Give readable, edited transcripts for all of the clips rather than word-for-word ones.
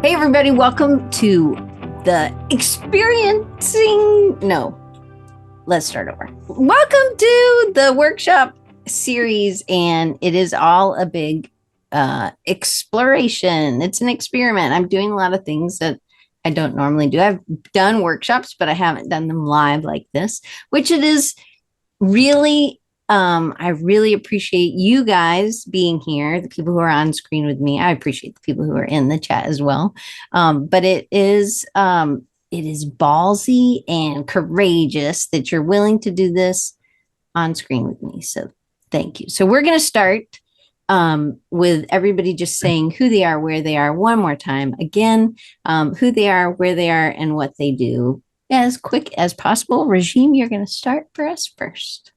Hey, everybody, welcome to the experiencing. No, let's start over. Welcome to the workshop series, and it is all a big exploration. It's an experiment. I'm doing a lot of things that I don't normally do. I've done workshops, but I haven't done them live like this, which it is really I really appreciate you guys being here, the people who are on screen with me. I appreciate the people who are in the chat as well. But it is ballsy and courageous that you're willing to do this on screen with me. So thank you. So we're going to start with everybody just saying who they are, where they are one more time. Again, who they are, where they are, and what they do as quick as possible. Regime, you're going to start for us first.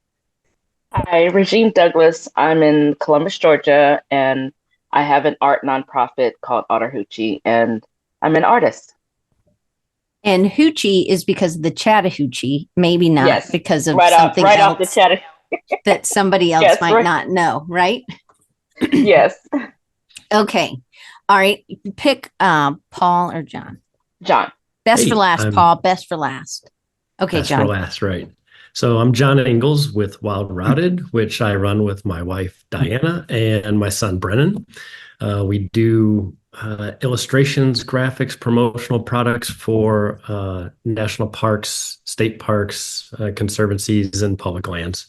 Hi, Regine Douglas. I'm in Columbus, Georgia, and I have an art nonprofit called Ottahoochie, and I'm an artist. And hoochie is because of the Chattahoochee, maybe not Yes, because of right something off else the chat. that somebody else Yes, might right. not know, right? Yes, Okay. All right. Pick Paul or John. John. Best for last, Paul. Best for last. Okay, best John. for last, right. So I'm John Ingalls with Wild Routed, which I run with my wife, Diana, and my son, Brennan. We do illustrations, graphics, promotional products for national parks, state parks, conservancies, and public lands,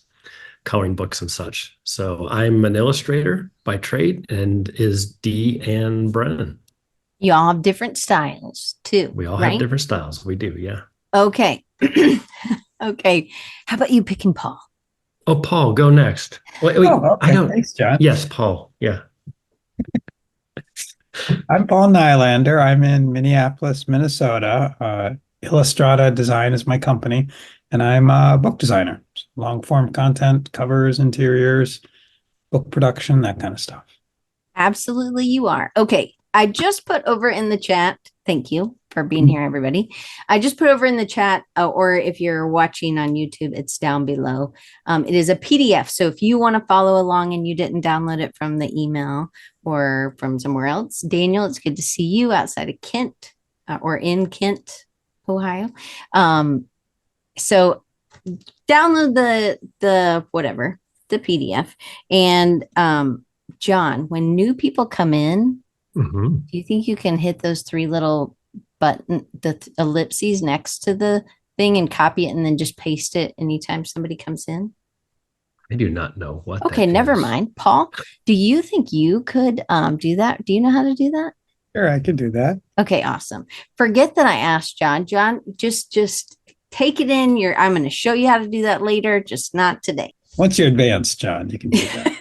coloring books and such. So I'm an illustrator by trade, and is Dee and Brennan. You all have different styles too. We all right? have different styles. We do, yeah. Okay. Okay. How about you picking Paul? Oh, Paul, go next. Wait, okay. I don't. Thanks, John. Yes, Paul. Yeah. I'm Paul Nylander. I'm in Minneapolis, Minnesota. Illustrata Design is my company, and I'm a book designer. Long form content, covers, interiors, book production, that kind of stuff. Absolutely, you are. Okay. I just put over in the chat. Thank you for being here, everybody. I just put over in the chat, or if you're watching on YouTube, it's down below. It is a PDF. So if you want to follow along and you didn't download it from the email or from somewhere else, Daniel, it's good to see you outside of Kent or in Kent, Ohio. So download the whatever, the PDF. And John, when new people come in, do you think you can hit those three little button, the ellipses next to the thing, and copy it and then just paste it anytime somebody comes in? I do not know what. Okay, never mind. Paul, do you think you could do that? Do you know how to do that? Sure, I can do that. Okay, awesome. Forget that I asked John. John, just take it in. I'm going to show you how to do that later, just not today. Once you're advanced, John, you can do that.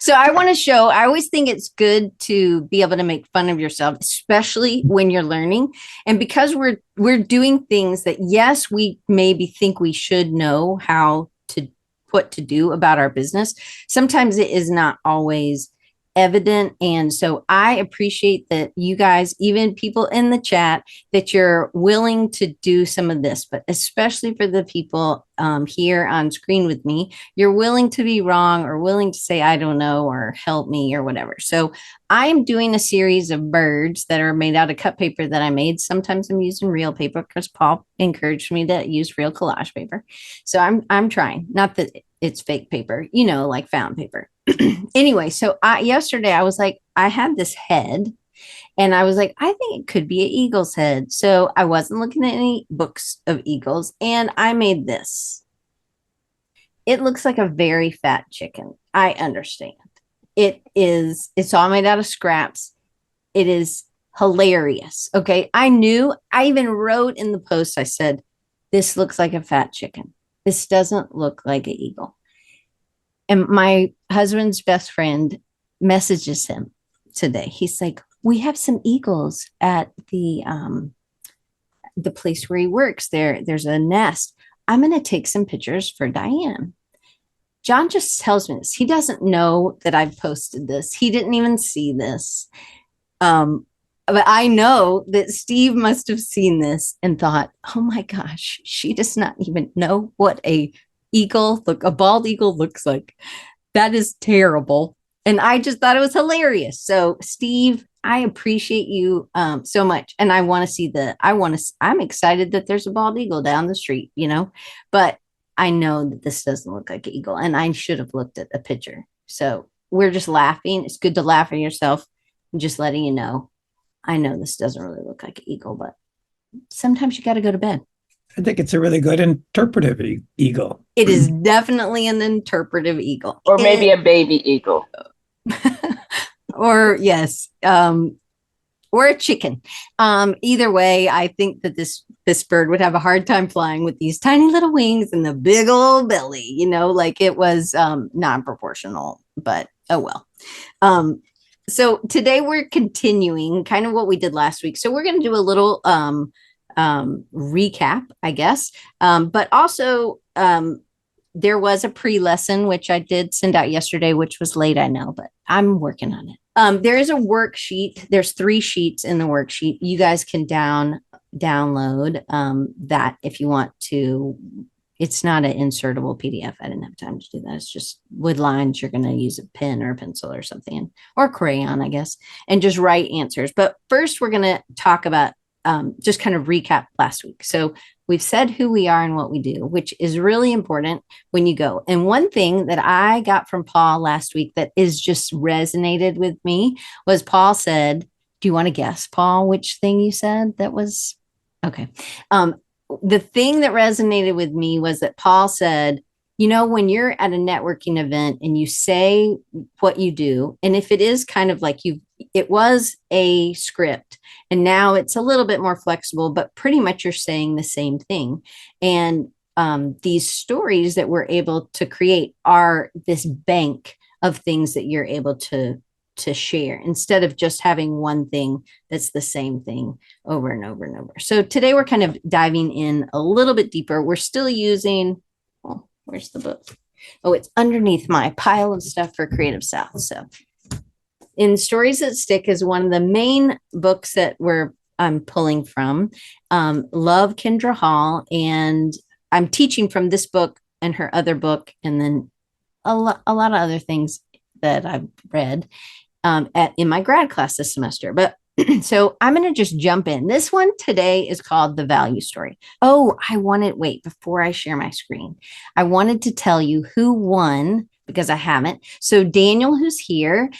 So I want to show, I always think it's good to be able to make fun of yourself, especially when you're learning. And because we're doing things that, yes, we maybe think we should know what to do about our business. Sometimes it is not always evident. And so I appreciate that you guys, even people in the chat, that you're willing to do some of this, but especially for the people here on screen with me, you're willing to be wrong or willing to say, I don't know, or help me or whatever. So I am doing a series of birds that are made out of cut paper that I made. Sometimes I'm using real paper because Paul encouraged me to use real collage paper. So I'm trying, not that it's fake paper, like found paper. Anyway, so yesterday I was like, I had this head and I was like, I think it could be an eagle's head. So I wasn't looking at any books of eagles and I made this. It looks like a very fat chicken. I understand. It's all made out of scraps. It is hilarious. Okay. I even wrote in the post, I said, this looks like a fat chicken. This doesn't look like an eagle. And my husband's best friend messages him today. He's like, we have some eagles at the place where he works. There's a nest. I'm going to take some pictures for Diane. John just tells me this. He doesn't know that I've posted this. He didn't even see this. But I know that Steve must have seen this and thought, oh my gosh, she does not even know what a bald eagle looks like. That is terrible. And I just thought it was hilarious. So Steve, I appreciate you so much. And I want to see I'm excited that there's a bald eagle down the street, but I know that this doesn't look like an eagle, and I should have looked at the picture. So we're just laughing. It's good to laugh at yourself. I'm just letting you know. I know this doesn't really look like an eagle, but sometimes you got to go to bed. I think it's a really good interpretive eagle. It is definitely an interpretive eagle. Or maybe a baby eagle. Or yes, or a chicken. Either way, I think that this bird would have a hard time flying with these tiny little wings and the big old belly, like it was non-proportional, but oh well. So today we're continuing kind of what we did last week. So we're going to do a little recap, I guess. But also there was a pre-lesson, which I did send out yesterday, which was late, I know, but I'm working on it. There is a worksheet. There's 3 sheets in the worksheet. You guys can download that if you want to. It's not an insertable PDF. I didn't have time to do that. It's just with lines. You're going to use a pen or a pencil or something, or crayon, I guess, and just write answers. But first, we're going to talk about just kind of recap last week. So we've said who we are and what we do, which is really important when you go. And one thing that I got from Paul last week that is just resonated with me was Paul said, do you want to guess, Paul, which thing you said that was okay? The thing that resonated with me was that Paul said, when you're at a networking event and you say what you do, and if it is kind of like it was a script and now it's a little bit more flexible, but pretty much you're saying the same thing. And these stories that we're able to create are this bank of things that you're able to share instead of just having one thing that's the same thing over and over and over. So today we're kind of diving in a little bit deeper. We're still using, where's the book? Oh, it's underneath my pile of stuff for Creative South. So in Stories That Stick is one of the main books that I'm pulling from. Love Kendra Hall, and I'm teaching from this book and her other book, and then a lot of other things that I've read in my grad class this semester. But so I'm going to just jump in. This one today is called The Value Story. Oh, before I share my screen, I wanted to tell you who won, because I haven't. So Daniel, who's here,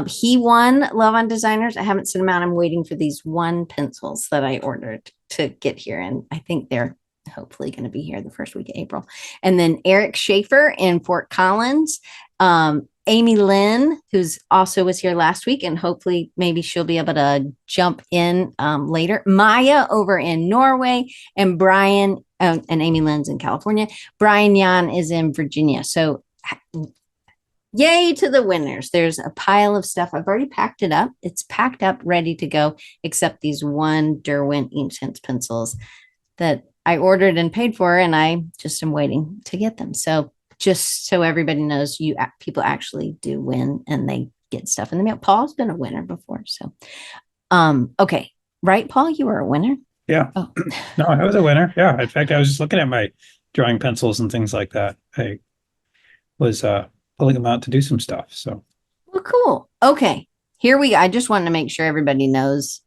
he won Love on Designers. I haven't sent him out. I'm waiting for these 1 pencils that I ordered to get here. And I think they're hopefully going to be here the first week of April. And then Eric Schaefer in Fort Collins, Amy Lynn, who's also was here last week, and hopefully maybe she'll be able to jump in later. Maya over in Norway, and Brian and Amy Lynn's in California. Brian Yan is in Virginia. So yay to the winners. There's a pile of stuff. I've already packed it up. It's packed up, ready to go, except these 1 Derwent Inksense pencils that I ordered and paid for, and I just am waiting to get them. So just so everybody knows, people actually do win and they get stuff in the mail. Paul's been a winner before. So, okay. Right, Paul, you were a winner. Yeah. Oh. No, I was a winner. Yeah. In fact, I was just looking at my drawing pencils and things like that. I was pulling them out to do some stuff. So, Well, cool. Okay. Here we go. I just wanted to make sure everybody knows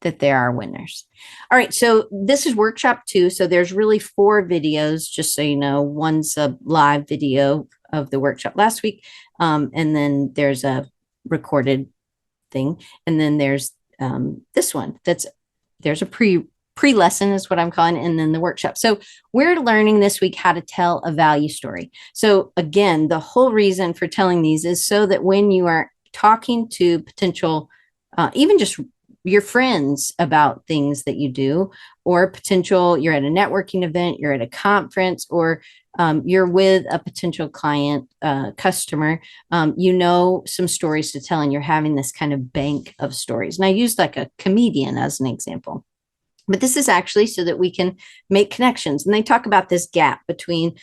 that there are winners. All right. So this is workshop 2. So there's really 4 videos, just so you know. One's a live video of the workshop last week. And then there's a recorded thing. And then there's this one there's a pre-lesson is what I'm calling it, and then the workshop. So we're learning this week how to tell a value story. So again, the whole reason for telling these is so that when you are talking to potential, even just your friends about things that you do, or potential, you're at a networking event, you're at a conference, or you're with a potential client, customer, some stories to tell, and you're having this kind of bank of stories. And I used like a comedian as an example. But this is actually so that we can make connections. And they talk about this gap between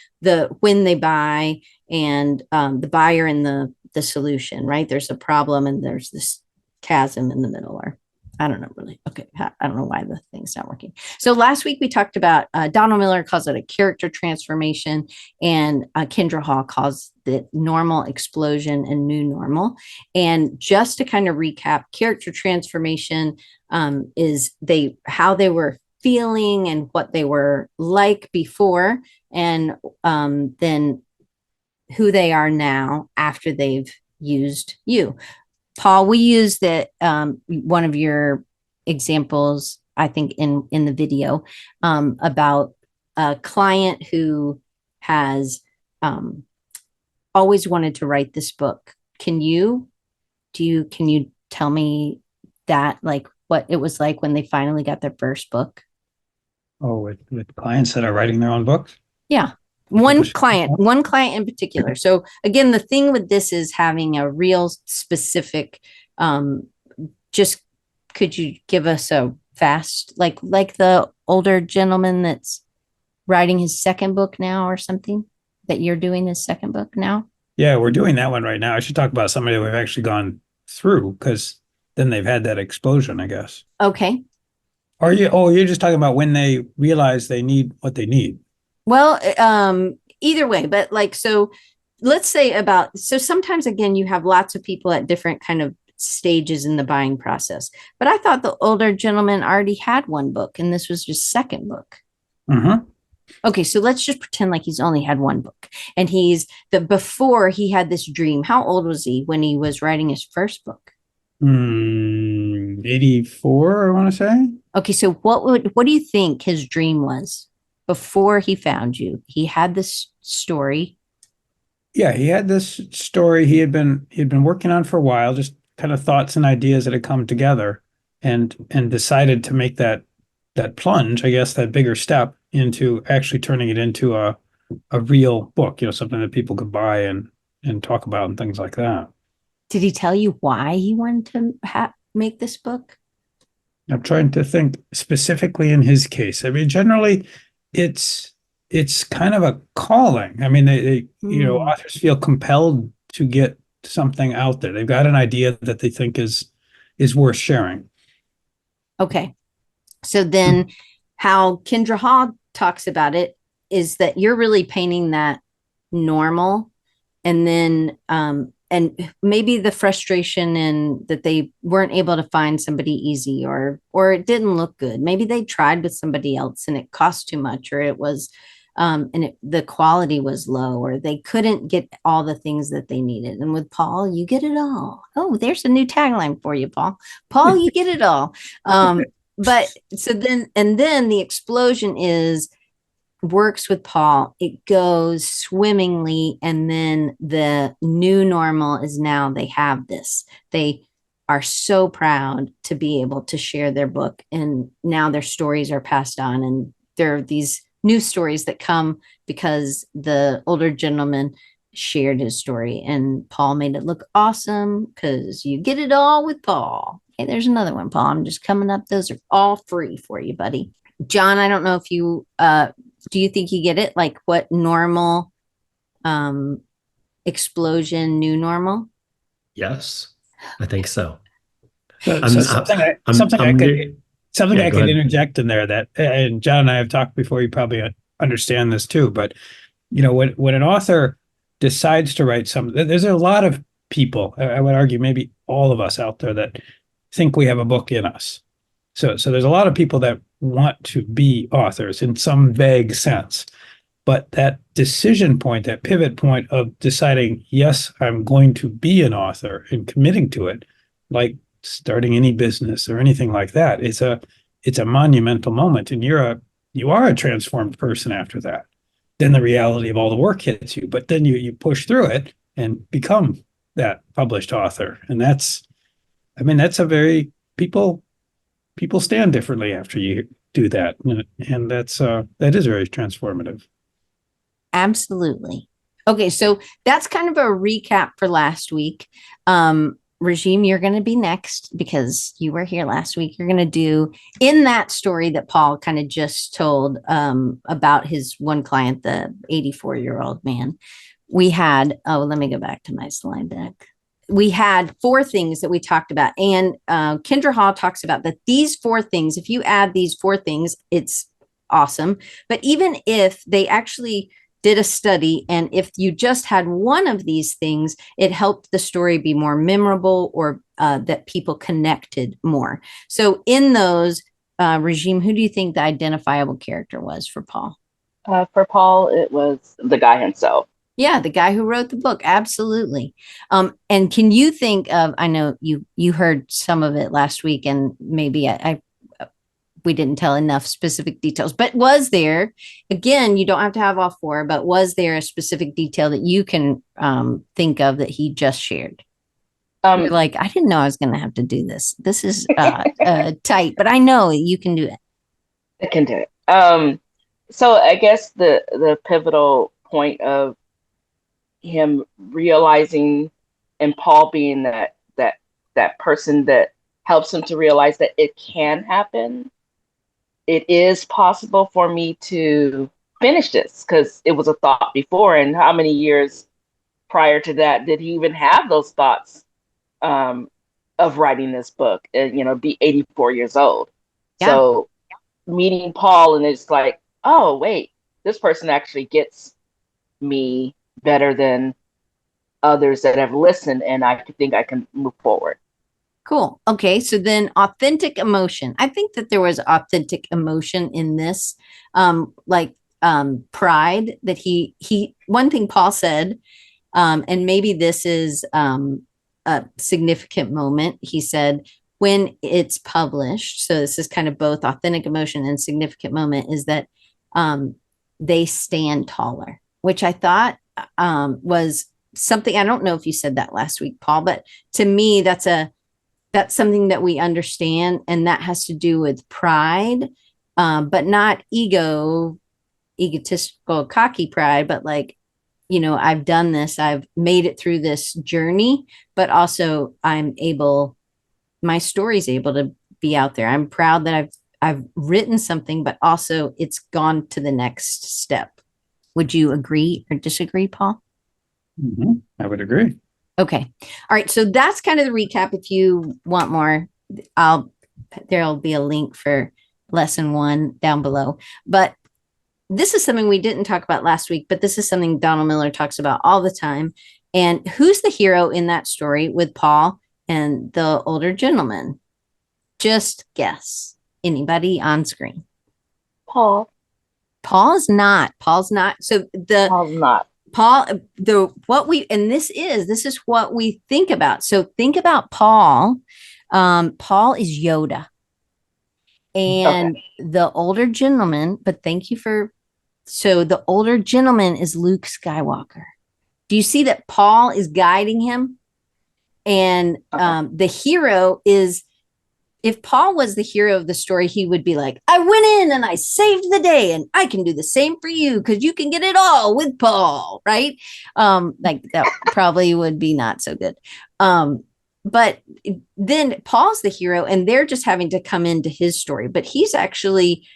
when they buy and the buyer and the solution, right? There's a problem and there's this chasm in the middle, or I don't know really. Okay. I don't know why the thing's not working. So last week we talked about Donald Miller calls it a character transformation, and Kendra Hall calls it normal explosion and new normal. And just to kind of recap, character transformation is how they were feeling and what they were like before, and then who they are now after they've used you. Paul, we used that one of your examples, I think, in the video about a client who has always wanted to write this book. Can you tell me that, like, what it was like when they finally got their first book? Oh, with clients that are writing their own books? Yeah. One client in particular. So again, the thing with this is having a real specific, just could you give us a fast, like the older gentleman that's writing his second book now or something, that you're doing his second book now? Yeah, we're doing that one right now. I should talk about somebody we've actually gone through, because then they've had that explosion, I guess. Okay. You're just talking about when they realize they need what they need. Well, either way, but like, so let's say so sometimes again, you have lots of people at different kind of stages in the buying process, but I thought the older gentleman already had one book and this was his second book. Mm-hmm. Okay. So let's just pretend like he's only had one book, and before he had this dream. How old was he when he was writing his first book? 84, I want to say. Okay. So what do you think his dream was? Before he found you, he had this story. Yeah, he had this story he'd been working on for a while, just kind of thoughts and ideas that had come together, and decided to make that plunge, I guess, that bigger step into actually turning it into a real book, something that people could buy and talk about and things like that. Did he tell you why he wanted to make this book? I'm trying to think specifically in his case. I mean, generally, it's kind of a calling. I mean, they authors feel compelled to get something out there. They've got an idea that they think is worth sharing. Okay. So then how Kendra Hall talks about it is that you're really painting that normal, and then and maybe the frustration in that they weren't able to find somebody easy, or it didn't look good. Maybe they tried with somebody else and it cost too much, or it was the quality was low, or they couldn't get all the things that they needed. And with Paul, you get it all. Oh, there's a new tagline for you, Paul. Paul, you get it all. But so then the explosion works with Paul. It goes swimmingly. And then the new normal is now they have this. They are so proud to be able to share their book. And now their stories are passed on. And there are these new stories that come because the older gentleman shared his story. And Paul made it look awesome, because you get it all with Paul. Hey, there's another one, Paul. I'm just coming up. Those are all free for you, buddy. John, I don't know if you do you think you get it? Like, what normal, explosion, new normal? Yes, I think so. Something I could interject in there, that, and John and I have talked before, you probably understand this too, but when an author decides to write something, there's a lot of people, I would argue maybe all of us out there, that think we have a book in us. So there's a lot of people that want to be authors in some vague sense. But that decision point, that pivot point of deciding, yes, I'm going to be an author, and committing to it, like starting any business or anything like that, it's a monumental moment. And you are a transformed person after that. Then the reality of all the work hits you, but then you push through it and become that published author. And that's a very people stand differently after you do that. And that is very transformative. Absolutely. Okay, so that's kind of a recap for last week. Regime, you're going to be next because you were here last week. You're going to do, in that story that Paul kind of just told about his one client, the 84-year-old man. We had, let me go back to my slide deck. we had 4 things that we talked about. And Kendra Hall talks about that these 4 things, if you add these 4 things, it's awesome. But even if they actually did a study, and if you just had one of these things, it helped the story be more memorable, or that people connected more. So in those, Regime, who do you think the identifiable character was for Paul? For Paul, it was the guy himself. Yeah, the guy who wrote the book. Absolutely. And can you think of, I know you heard some of it last week, and maybe we didn't tell enough specific details, but was there, again, you don't have to have all 4, but was there a specific detail that you can think of that he just shared? You're like, I didn't know I was going to have to do this. This is tight, but I know you can do it. I can do it. So I guess the pivotal point of him realizing, and Paul being that person that helps him to realize that it can happen. It is possible for me to finish this, because it was a thought before. And how many years prior to that did he even have those thoughts of writing this book? Be 84 years old. Yeah. So meeting Paul, and it's like, oh, wait, this person actually gets me better than others that have listened, and I think I can move forward. Cool. Okay. So then authentic emotion. I think that there was authentic emotion in this, pride that he, one thing Paul said, and maybe this is a significant moment. He said, when it's published, so this is kind of both authentic emotion and significant moment, is that they stand taller, which I thought was something. I don't know if you said that last week, Paul, but to me, that's something that we understand, and that has to do with pride, but not egotistical, cocky pride, but like, I've done this, I've made it through this journey, but also my story's able to be out there. I'm proud that I've written something, but also it's gone to the next step. Would you agree or disagree, Paul? Mm-hmm. I would agree. Okay. All right. So that's kind of the recap. If you want more, there'll be a link for lesson 1 down below. But this is something we didn't talk about last week, but this is something Donald Miller talks about all the time. And who's the hero in that story with Paul and the older gentleman? Just guess. Anybody on screen? Paul. Paul's not. So Paul's not. Paul, this is what we think about. So think about Paul. Paul is Yoda, and the older gentleman, but so the older gentleman is Luke Skywalker. Do you see that Paul is guiding him? And the hero is, if Paul was the hero of the story, he would be like, I went in and I saved the day, and I can do the same for you because you can get it all with Paul, right? Like that probably would be not so good. But then Paul's the hero, and they're just having to come into his story, but he's actually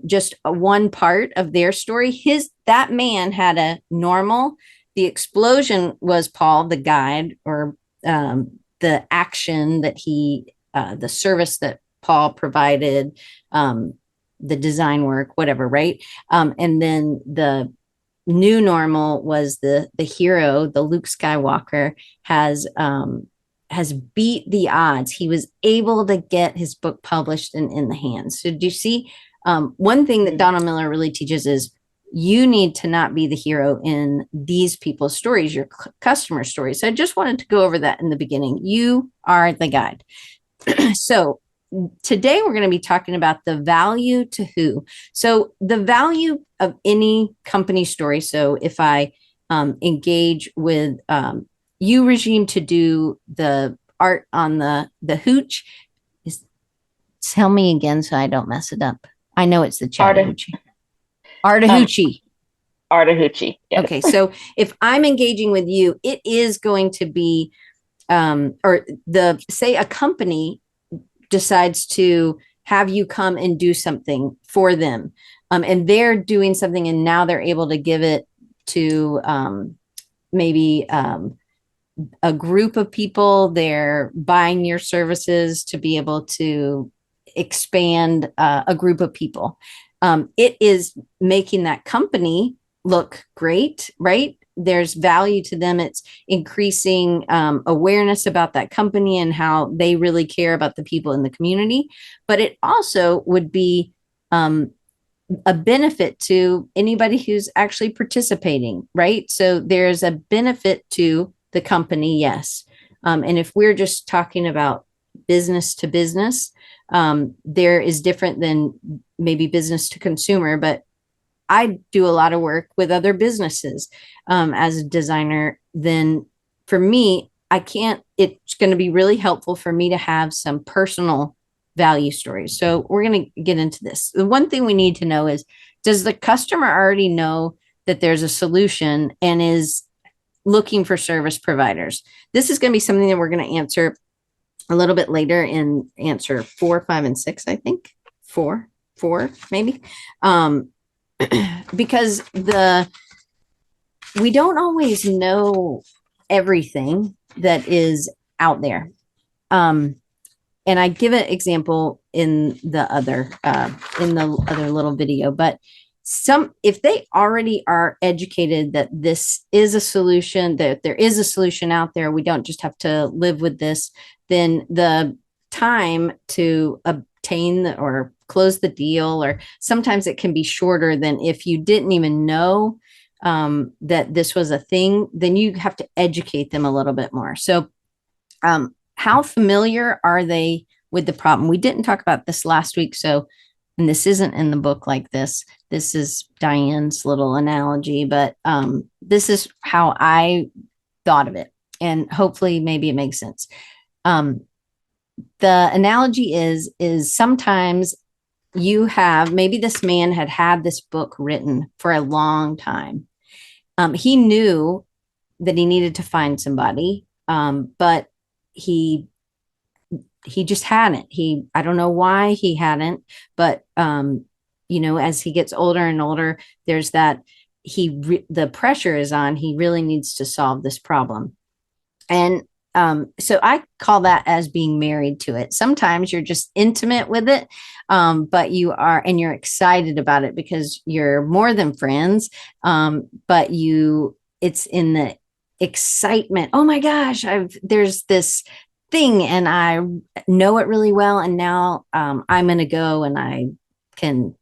just one part of their story. That man had a normal, the explosion was Paul, the guide, or the action that the service that Paul provided, the design work, whatever, right? And then the new normal was the hero, the Luke Skywalker, has beat the odds. He was able to get his book published and in the hands. So do you see, one thing that Donald Miller really teaches is you need to not be the hero in these people's stories, your customer stories. So I just wanted to go over that in the beginning. You are the guide. So today we're going to be talking about the value to who. So the value of any company story. So if I engage with you, Regime, to do the art on the hooch, tell me again so I don't mess it up. I know it's the Chattahoochee. Artahoochee. Artahoochee. Yes. Okay, so if I'm engaging with you, it is going to be, say a company decides to have you come and do something for them, and they're doing something, and now they're able to give it to maybe a group of people. They're buying your services to be able to expand a group of people. It is making that company look great, right? There's value to them. It's increasing awareness about that company and how they really care about the people in the community. But it also would be a benefit to anybody who's actually participating, right? So there's a benefit to the company, yes. And if we're just talking about business to business, there is different than maybe business to consumer, but I do a lot of work with other businesses as a designer. Then for me, it's going to be really helpful for me to have some personal value stories. So we're going to get into this. The one thing we need to know is, does the customer already know that there's a solution and is looking for service providers? This is going to be something that we're going to answer a little bit later in answer 4, 5, and 6, I think. Four, maybe. Because we don't always know everything that is out there. And I give an example in the other little video, but if they already are educated that this is a solution, that there is a solution out there, we don't just have to live with this, then the time to obtain or close the deal, or sometimes it can be shorter than if you didn't even know that this was a thing, then you have to educate them a little bit more. So how familiar are they with the problem? We didn't talk about this last week. So, and this isn't in the book like this. This is Diane's little analogy, but this is how I thought of it. And hopefully maybe it makes sense. The analogy is sometimes you have, maybe this man had this book written for a long time. He knew that he needed to find somebody, but he just hadn't. I don't know why he hadn't, but as he gets older and older, there's that the pressure is on. He really needs to solve this problem. And so I call that as being married to it. Sometimes you're just intimate with it, but you're excited about it because you're more than friends. But it's in the excitement. Oh my gosh, there's this thing and I know it really well. And now I'm going to go and I can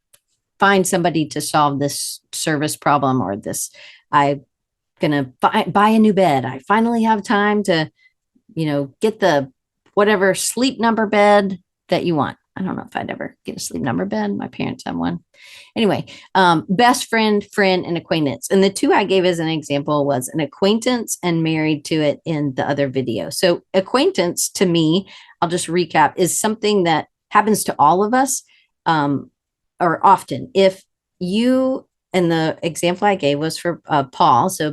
find somebody to solve this service problem, or I'm going to buy a new bed. I finally have time to, get the whatever sleep number bed that you want. I don't know if I'd ever get a sleep number bed. My parents have one. Anyway, best friend, and acquaintance. And the two I gave as an example was an acquaintance and married to it in the other video. So acquaintance to me, I'll just recap, is something that happens to all of us, or often. If you, and the example I gave was for Paul. So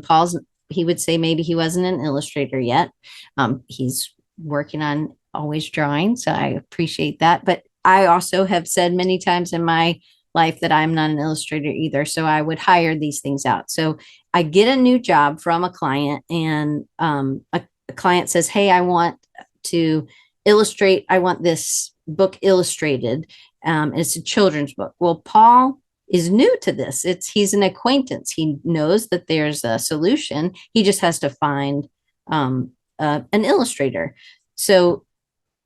he would say maybe he wasn't an illustrator yet. He's working on always drawing. So I appreciate that. But I also have said many times in my life that I'm not an illustrator either. So I would hire these things out. So I get a new job from a client, and a client says, hey, I want to illustrate. I want this book illustrated. It's a children's book. Well, Paul is new to this. He's an acquaintance. He knows that there's a solution. He just has to find an illustrator. So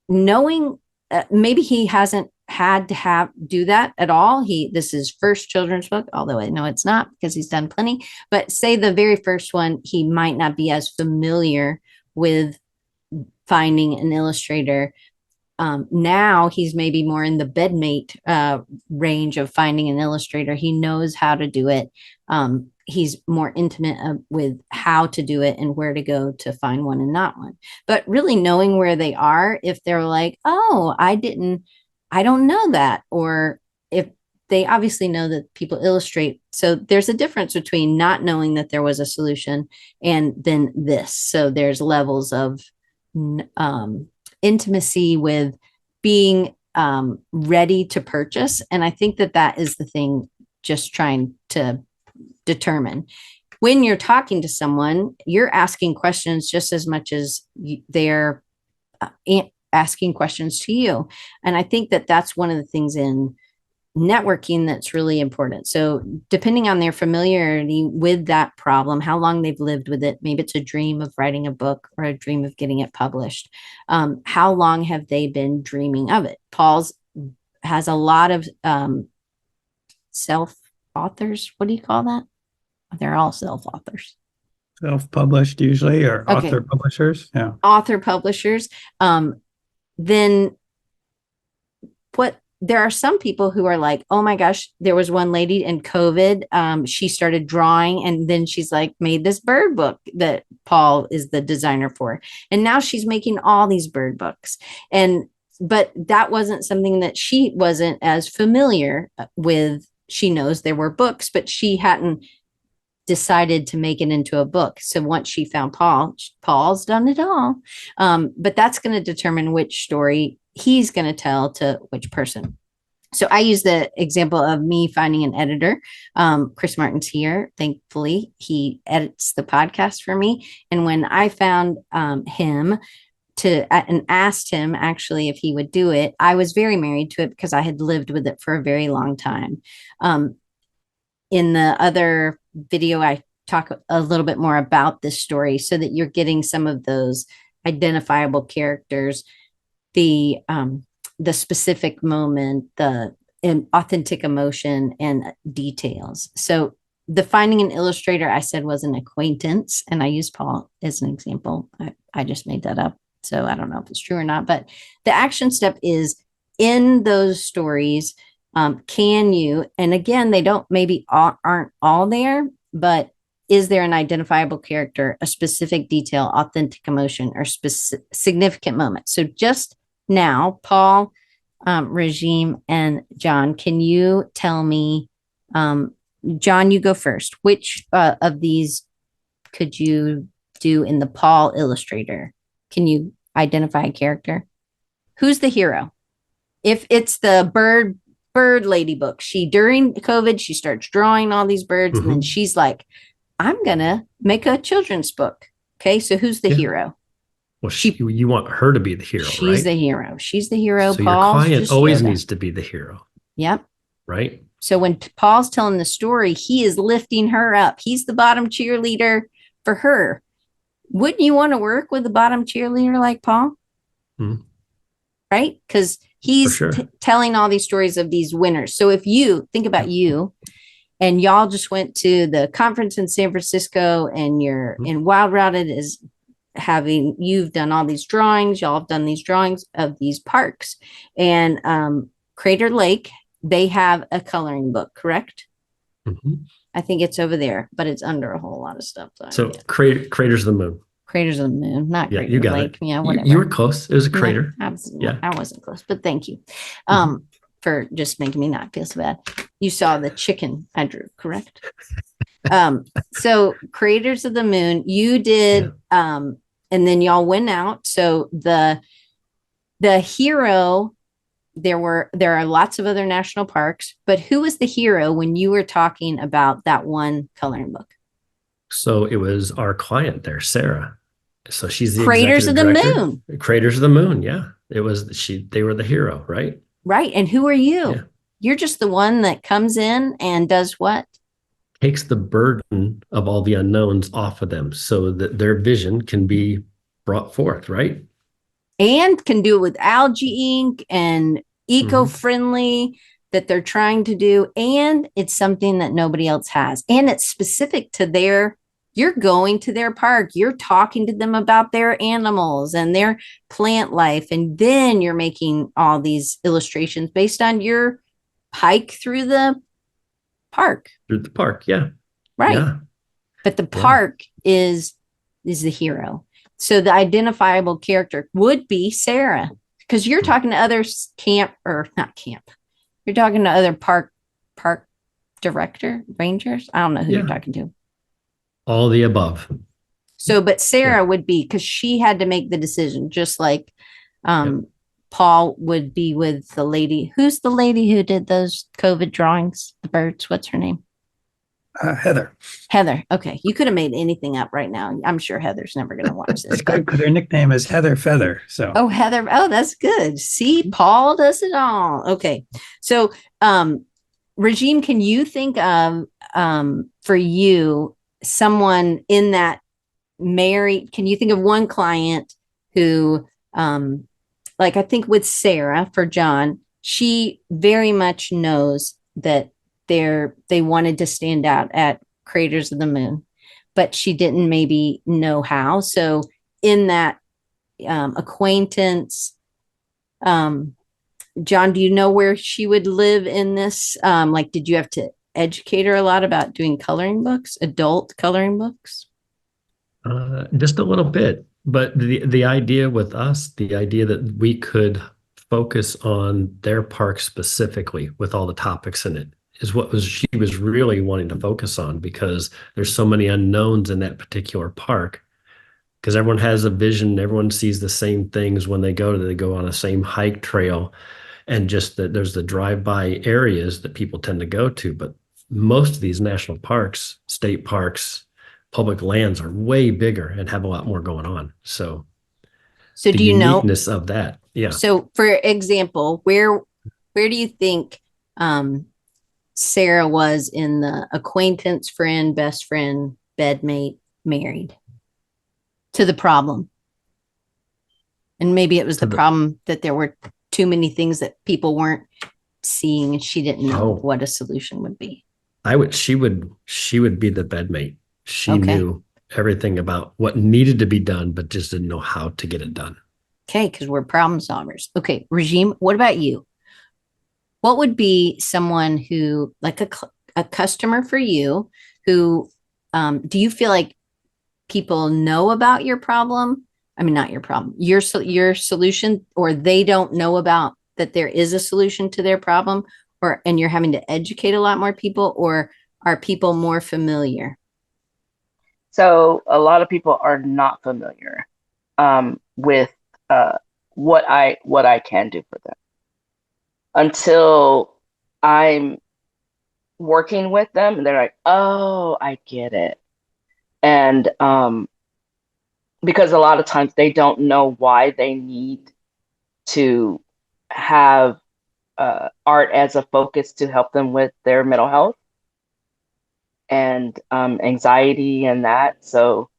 knowing maybe he hasn't had to do that at all. This is first children's book, although I know it's not because he's done plenty. But say the very first one, he might not be as familiar with finding an illustrator. Now he's maybe more in the bedmate range of finding an illustrator. He knows how to do it. He's more intimate with how to do it and where to go to find one and not one. But really knowing where they are, if they're like, oh, I don't know that. Or if they obviously know that people illustrate. So there's a difference between not knowing that there was a solution and then this. So there's levels of intimacy with being ready to purchase. And I think that is the thing, just trying to determine. when you're talking to someone, you're asking questions just as much as they're asking questions to you. And I think that that's one of the things in networking that's really important. So depending on their familiarity with that problem, how long they've lived with it, maybe it's a dream of writing a book or a dream of getting it published. How long have they been dreaming of it? Paul's has a lot of self authors. What do you call that? They're all self authors. Self-published usually, or Okay. author publishers. Yeah. Author publishers. Then what there are some people who are like, oh my gosh, there was one lady in COVID. She started drawing and then she's like made this bird book that Paul is the designer for. And now she's making all these bird books. But that wasn't something that she wasn't as familiar with. She knows there were books, but she hadn't decided to make it into a book. So once she found Paul's done it all. But that's going to determine which story he's going to tell to which person. So I use the example of me finding an editor. Chris Martin's here. Thankfully, he edits the podcast for me. And when I found him and asked him actually if he would do it, I was very married to it because I had lived with it for a very long time. In the other video, I talk a little bit more about this story so that you're getting some of those identifiable characters, the specific moment, the authentic emotion and details. So the finding an illustrator, I said, was an acquaintance, and I used Paul as an example. I just made that up, so I don't know if it's true or not, but the action step is in those stories. Can you, and again, they don't aren't all there, but is there an identifiable character, a specific detail, authentic emotion, or significant moment? So just now, Paul, Regime, and John, can you tell me, John, you go first. Which of these could you do in the Paul illustrator? Can you identify a character? Who's the hero? If it's the bird lady book, during COVID, she starts drawing all these birds, and then she's like, I'm gonna make a children's book. Okay, so who's the hero? Well, you want her to be the hero, she's right? the hero. She's the hero. So Paul's your client always Yoda. needs to be the hero. Yep. Right. So when Paul's telling the story, he is lifting her up. He's the bottom cheerleader for her. Wouldn't you want to work with a bottom cheerleader like Paul? Right? Because he's telling all these stories of these winners. So if you think about you and y'all just went to the conference in San Francisco and you're in Wild Routed is you've done all these drawings, y'all have done these drawings of these parks, and Crater Lake, they have a coloring book, correct? I think it's over there, but it's under a whole lot of stuff. So Craters of the Moon. Craters of the Moon, not yeah, Crater you got Lake. It. Yeah, whatever. You were close. It was a crater. Yeah, I wasn't close, but thank you for just making me not feel so bad. You saw the chicken I drew, correct? So Craters of the Moon, you did, and then y'all went out. So the hero, there are lots of other national parks, but who was the hero when you were talking about that one coloring book? So it was our client there, Sarah. So she's the Craters of the Moon. Craters of the Moon. Yeah. It was they were the hero, right? Right. And who are you? Yeah. You're just the one that comes in and does what? Takes the burden of all the unknowns off of them so that their vision can be brought forth, right? And can do it with algae ink and eco-friendly that they're trying to do. And it's something that nobody else has. And it's specific to you're going to their park. You're talking to them about their animals and their plant life. And then you're making all these illustrations based on your hike through the park. Through the park. Yeah. Right. Yeah. But the park is the hero. So the identifiable character would be Sarah, because you're talking to other you're talking to other park rangers. I don't know who you're talking to. All the above. So, but Sarah would be, because she had to make the decision, just like Paul would be with the lady. Who's the lady who did those COVID drawings? The birds. What's her name? Heather. Heather. Okay. You could have made anything up right now. I'm sure Heather's never going to watch this. It's good because her nickname is Heather Feather. So Oh, Heather. Oh, that's good. See, Paul does it all. Okay. So, Regime, can you think of, for you, someone in that married, can you think of one client who, like I think with Sarah for John, she very much knows that they wanted to stand out at Creators of the Moon, but she didn't maybe know how. So in that acquaintance, John, do you know where she would live in this? Like, did you have to educate her a lot about doing coloring books, adult coloring books? Just a little bit, but the idea with us, the idea that we could focus on their park specifically with all the topics in it is what was she was really wanting to focus on, because there's so many unknowns in that particular park. Because everyone has a vision, everyone sees the same things when they go on the same hike trail, and just that there's the drive-by areas that people tend to go to. But most of these national parks, state parks, public lands are way bigger and have a lot more going on. So So the do you know? uniqueness of that, yeah. So for example, where do you think Sarah was in the acquaintance, friend, best friend, bedmate, married to the problem? And maybe it was the problem that there were too many things that people weren't seeing, and she didn't know what a solution would be. She would be the bedmate. She Okay. knew everything about what needed to be done, but just didn't know how to get it done. Okay, because we're problem solvers. Okay, Regime, what about you? What would be someone who, like a customer for you, who do you feel like people know about your problem? I mean, not your problem, your solution, or they don't know about that there is a solution to their problem, and you're having to educate a lot more people, or are people more familiar? So a lot of people are not familiar with what I can do for them until I'm working with them, and they're like, "Oh, I get it." And because a lot of times they don't know why they need to have art as a focus to help them with their mental health and anxiety and that. So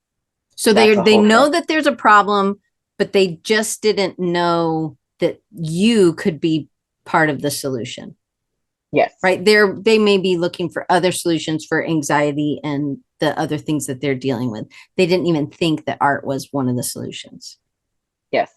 They know that there's a problem, but they just didn't know that you could be part of the solution. Yes. Right. They may be looking for other solutions for anxiety and the other things that they're dealing with. They didn't even think that art was one of the solutions. Yes.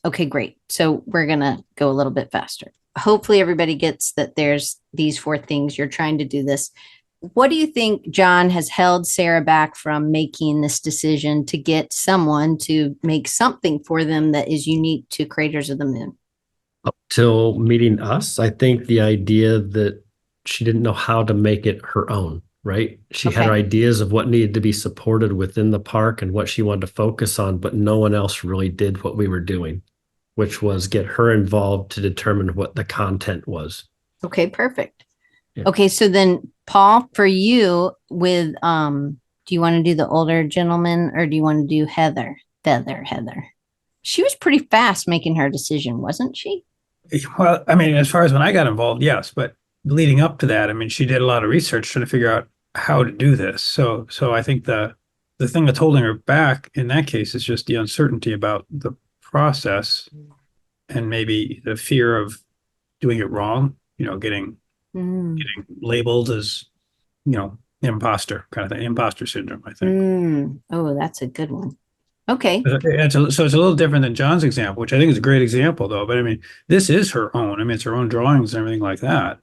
Okay, great. So we're going to go a little bit faster. Hopefully everybody gets that there's these 4 things. You're trying to do this. What do you think, John, has held Sarah back from making this decision to get someone to make something for them that is unique to Creators of the Moon? Up till meeting us, I think the idea that she didn't know how to make it her own, right? She had her ideas of what needed to be supported within the park and what she wanted to focus on, but no one else really did what we were doing, which was get her involved to determine what the content was. Okay, perfect. Yeah. Okay, so then Paul, for you with do you want to do the older gentleman, or do you want to do Heather? Heather. She was pretty fast making her decision, wasn't she? Well, I mean, as far as when I got involved, yes, but leading up to that, I mean, she did a lot of research trying to figure out how to do this. So I think the thing that's holding her back in that case is just the uncertainty about the process and maybe the fear of doing it wrong, getting labeled as, imposter kind of thing, imposter syndrome, I think. Oh, that's a good one. Okay. So it's a little different than John's example, which I think is a great example, though. But I mean, this is her own. I mean, it's her own drawings and everything like that.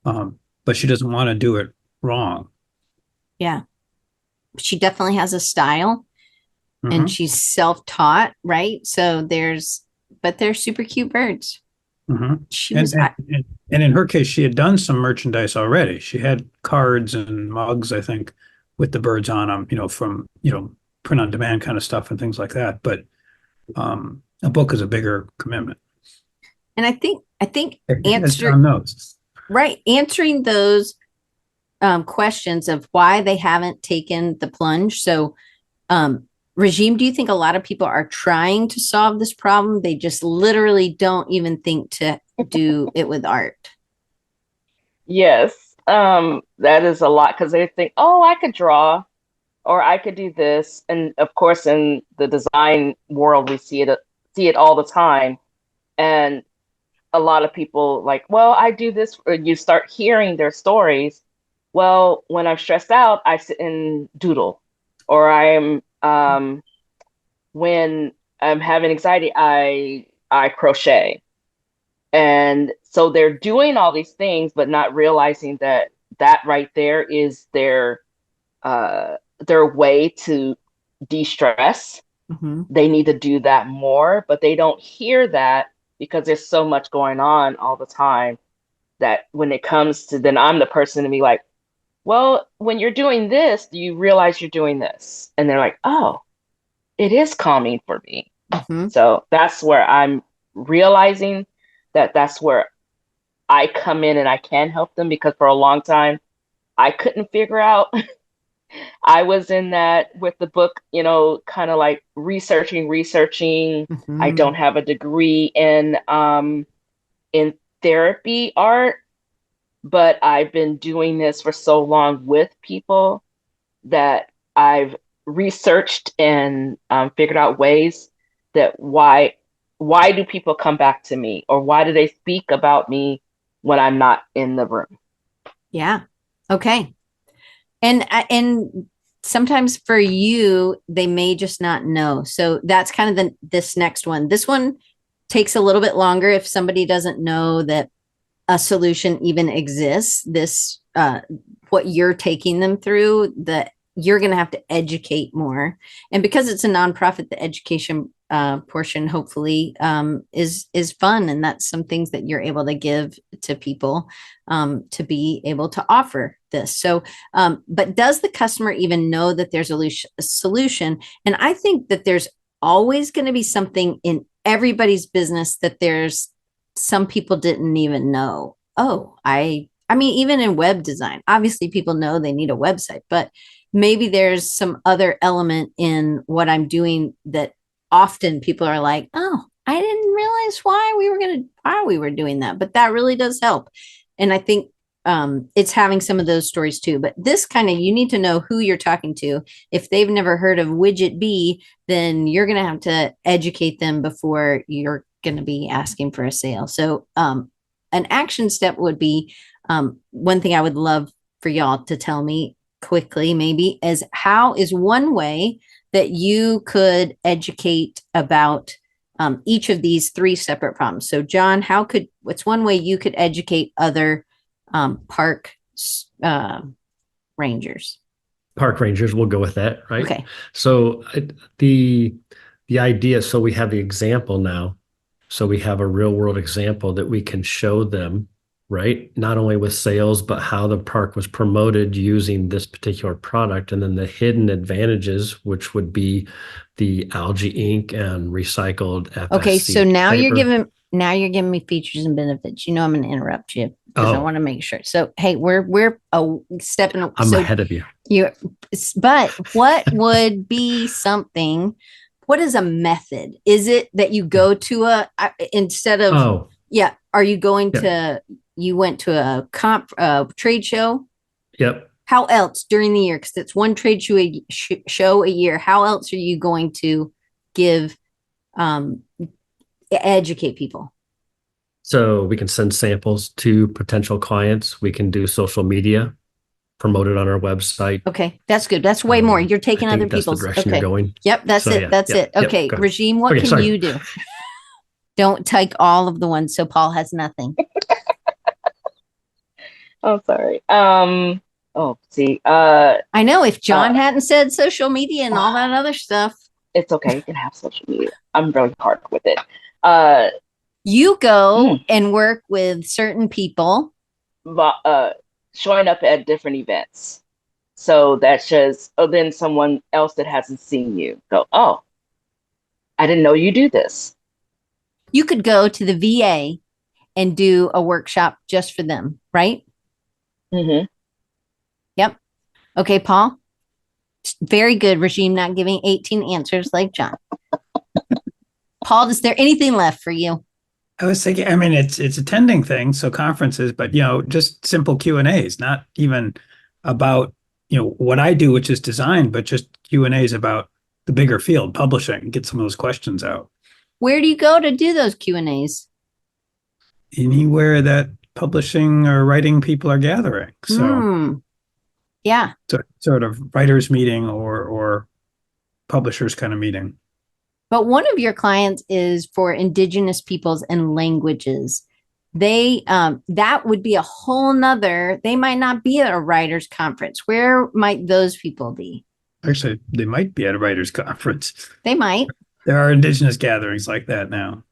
But she doesn't want to do it wrong. Yeah. She definitely has a style, and she's self-taught, right? So they're super cute birds. She was, and in her case, she had done some merchandise already. She had cards and mugs, I think, with the birds on them, from, print on demand kind of stuff and things like that. But a book is a bigger commitment. And I think As John knows. right, answering those questions of why they haven't taken the plunge. So, Regime, do you think a lot of people are trying to solve this problem? They just literally don't even think to do it with art. Yes, that is a lot because they think, oh, I could draw or I could do this. And of course, in the design world, we see it all the time. And a lot of people like, well, I do this, or you start hearing their stories. Well, when I'm stressed out, I sit and doodle, or when I'm having anxiety, I crochet. And so they're doing all these things, but not realizing that that right there is their way to de-stress. Mm-hmm. They need to do that more, but they don't hear that because there's so much going on all the time that when it comes to, then I'm the person to be like, well, when you're doing this, do you realize you're doing this? And they're like, oh, it is calming for me. Mm-hmm. So that's where I'm realizing that that's where I come in and I can help them, because for a long time I couldn't figure out. I was in that with the book, kind of like researching. I Mm-hmm. don't have a degree in therapy art, but I've been doing this for so long with people that I've researched and figured out ways that why do people come back to me, or why do they speak about me when I'm not in the room? Yeah. Okay. And sometimes for you, they may just not know. So that's kind of this next one. This one takes a little bit longer if somebody doesn't know that a solution even exists. This what you're taking them through, that you're going to have to educate more. And because it's a nonprofit, the education portion hopefully is fun, and that's some things that you're able to give to people to be able to offer this. So, but does the customer even know that there's a solution? And I think that there's always going to be something in everybody's business that there's some people didn't even know. Oh, I mean, even in web design, obviously people know they need a website, but maybe there's some other element in what I'm doing that often people are like, oh, I didn't realize why we were doing that. But that really does help. And I think it's having some of those stories too. But this kind of, you need to know who you're talking to. If they've never heard of Widget B, then you're going to have to educate them before you're going to be asking for a sale. So an action step would be one thing I would love for y'all to tell me quickly, maybe, is how is one way that you could educate about each of these three separate problems. So John, what's one way you could educate other park rangers? Park rangers, we'll go with that, right? Okay. So the idea, so we have the example now. So we have a real world example that we can show them, right? Not only with sales, but how the park was promoted using this particular product, and then the hidden advantages, which would be the algae ink and recycled FSC Okay, so now paper. you're giving me features and benefits. You know I'm going to interrupt you because I want to make sure. So hey, we're a step in. I'm ahead of you. But what would be something? What is a method? Is it that you go to instead of? Oh, yeah. Are you going to? You went to a trade show. Yep. How else during the year? Because it's one trade show a year. How else are you going to educate people? So we can send samples to potential clients. We can do social media, promote it on our website. Okay, that's good. That's way more. You're taking other people's. That's the direction you're going. Yep, that's it. That's it. Okay, Regime, what can you do? Don't take all of the ones so Paul has nothing. Oh, sorry. See. I know if John hadn't said social media and all that other stuff. It's okay. You can have social media. I'm really hard with it. You go and work with certain people. Showing up at different events. So that shows, then someone else that hasn't seen you go, oh, I didn't know you do this. You could go to the VA and do a workshop just for them, right? Mm-hmm. Okay, Paul. Very good. Regime not giving 18 answers like John. Paul, is there anything left for you? I was thinking, I mean, it's attending things, so conferences, but just simple Q&As, not even about, what I do, which is design, but just Q&As about the bigger field, publishing, get some of those questions out. Where do you go to do those Q&As? Anywhere that publishing or writing people are gathering. So Yeah. sort of writers meeting or publishers kind of meeting. But one of your clients is for indigenous peoples and languages. They that would be a whole nother, they might not be at a writers conference. Where might those people be? Actually, they might be at a writers conference. They might. There are indigenous gatherings like that now.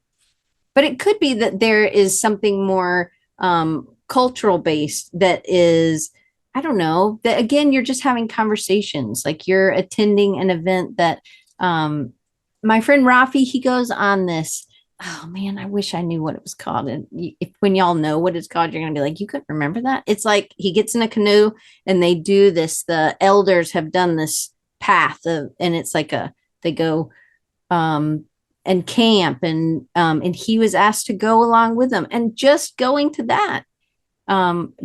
But it could be that there is something more cultural based that is, I don't know, that again, you're just having conversations. Like you're attending an event that my friend Rafi, he goes on this. Oh man, I wish I knew what it was called. And when y'all know what it's called, you're gonna be like, you couldn't remember that? It's like he gets in a canoe and they do this. The elders have done this path of, and it's like they go and camp and he was asked to go along with them, and just going to that,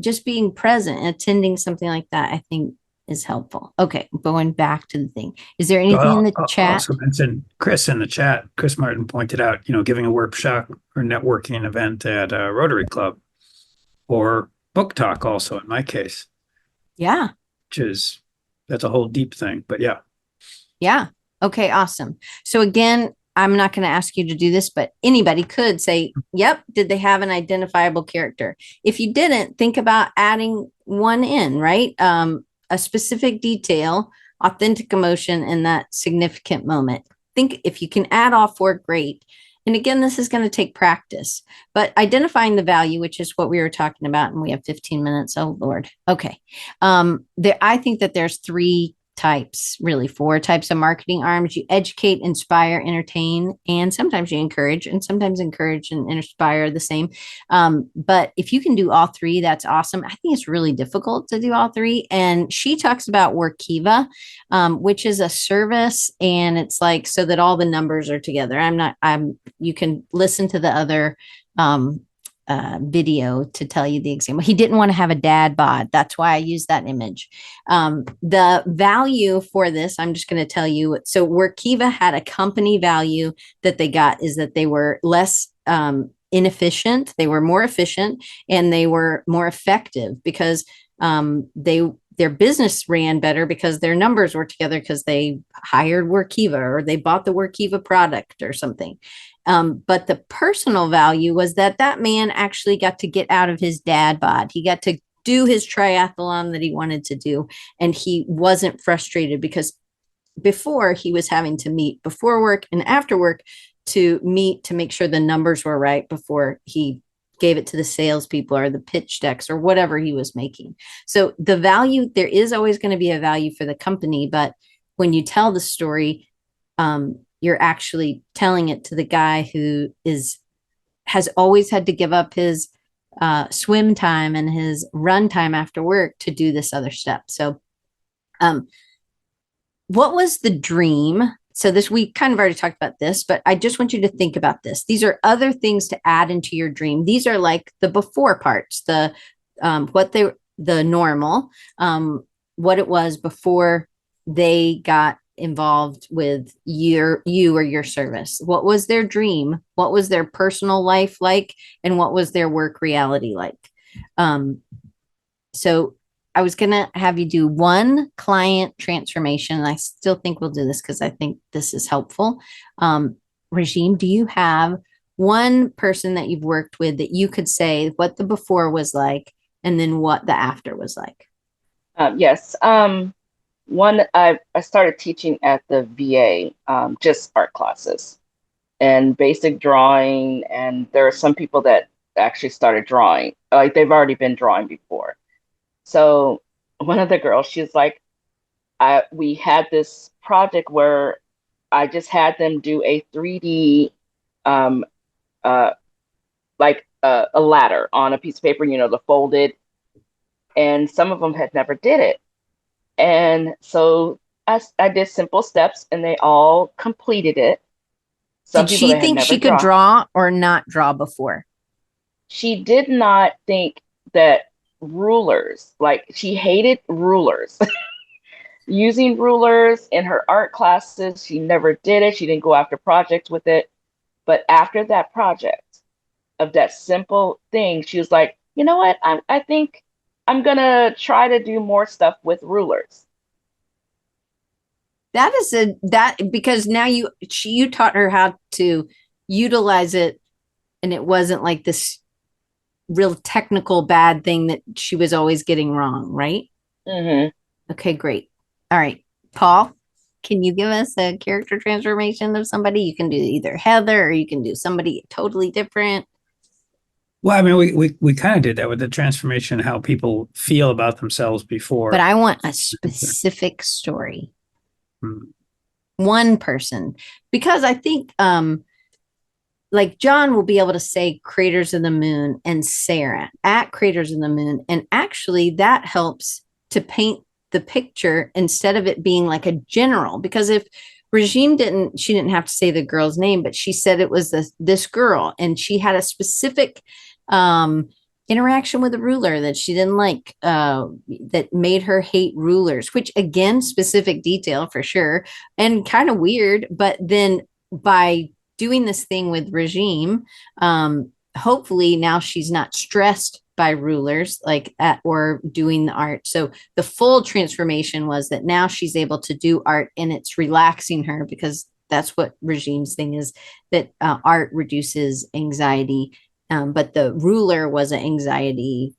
just being present and attending something like that, I think is helpful. Okay, going back to the thing, is there anything in the chat? Also mentioned Chris in the chat. Chris Martin pointed out, giving a workshop or networking event at a Rotary Club or book talk also in my case. Yeah. That's a whole deep thing, but yeah. Yeah. Okay, awesome. So again, I'm not going to ask you to do this, but anybody could say, yep, did they have an identifiable character? If you didn't, think about adding one in, right? A specific detail, authentic emotion in that significant moment. Think if you can add all four, great. And again, this is going to take practice, but identifying the value, which is what we were talking about, and we have 15 minutes. Oh, Lord. Okay. I think that there's four types of marketing arms. You educate, inspire, entertain, and sometimes you encourage, and sometimes encourage and inspire the same. But if you can do all three, that's awesome. I think it's really difficult to do all three. And she talks about Workiva, which is a service, and it's like so that all the numbers are together. You can listen to the other video to tell you the example. He didn't want to have a dad bod. That's why I use that image. The value for this, I'm just going to tell you. So Workiva had a company value that they got is that they were less inefficient. They were more efficient and they were more effective because their business ran better because their numbers were together because they hired Workiva or they bought the Workiva product or something. But the personal value was that man actually got to get out of his dad bod. He got to do his triathlon that he wanted to do. And he wasn't frustrated because before he was having to meet before work and after work to meet to make sure the numbers were right before he gave it to the salespeople or the pitch decks or whatever he was making. So the value, there is always going to be a value for the company, but when you tell the story, you're actually telling it to the guy who has always had to give up his swim time and his run time after work to do this other step. So what was the dream? So we kind of already talked about this, but I just want you to think about this. These are other things to add into your dream. These are like the before parts, the normal, what it was before they got involved with you or your service. What was their dream? What was their personal life like? And what was their work reality like? So I was going to have you do one client transformation. And I still think we'll do this because I think this is helpful. Regime, do you have one person that you've worked with that you could say what the before was like and then what the after was like? Yes. One, I started teaching at the VA, just art classes and basic drawing. And there are some people that actually started drawing, like they've already been drawing before. So one of the girls, she's like, we had this project where I just had them do a 3D, like a ladder on a piece of paper, the folded, and some of them had never did it. And so I did simple steps and they all completed it. Some Did people she that had think never she could draw or not draw before? She did not think that rulers, like she hated rulers. Using rulers in her art classes, she never did it. She didn't go after projects with it. But after that project of that simple thing, she was like, you know what? I think I'm gonna try to do more stuff with rulers. That is that because now you taught her how to utilize it, and it wasn't like this real technical bad thing that she was always getting wrong, right? Mm-hmm. Okay, great. All right, Paul, can you give us a character transformation of somebody? You can do either Heather or you can do somebody totally different. Well, I mean, we kind of did that with the transformation, how people feel about themselves before. But I want a specific story. Hmm. One person, because I think like John will be able to say Craters of the Moon and Sarah at Craters of the Moon. And actually, that helps to paint the picture instead of it being like a general. Because if Regime she didn't have to say the girl's name, but she said it was this girl, and she had a specific interaction with a ruler that she didn't like, that made her hate rulers, which again, specific detail for sure, and kind of weird. But then by doing this thing with Regime, hopefully now she's not stressed by rulers like at or doing the art. So the full transformation was that now she's able to do art and it's relaxing her, because that's what Regime's thing is, that art reduces anxiety. But the ruler was an anxiety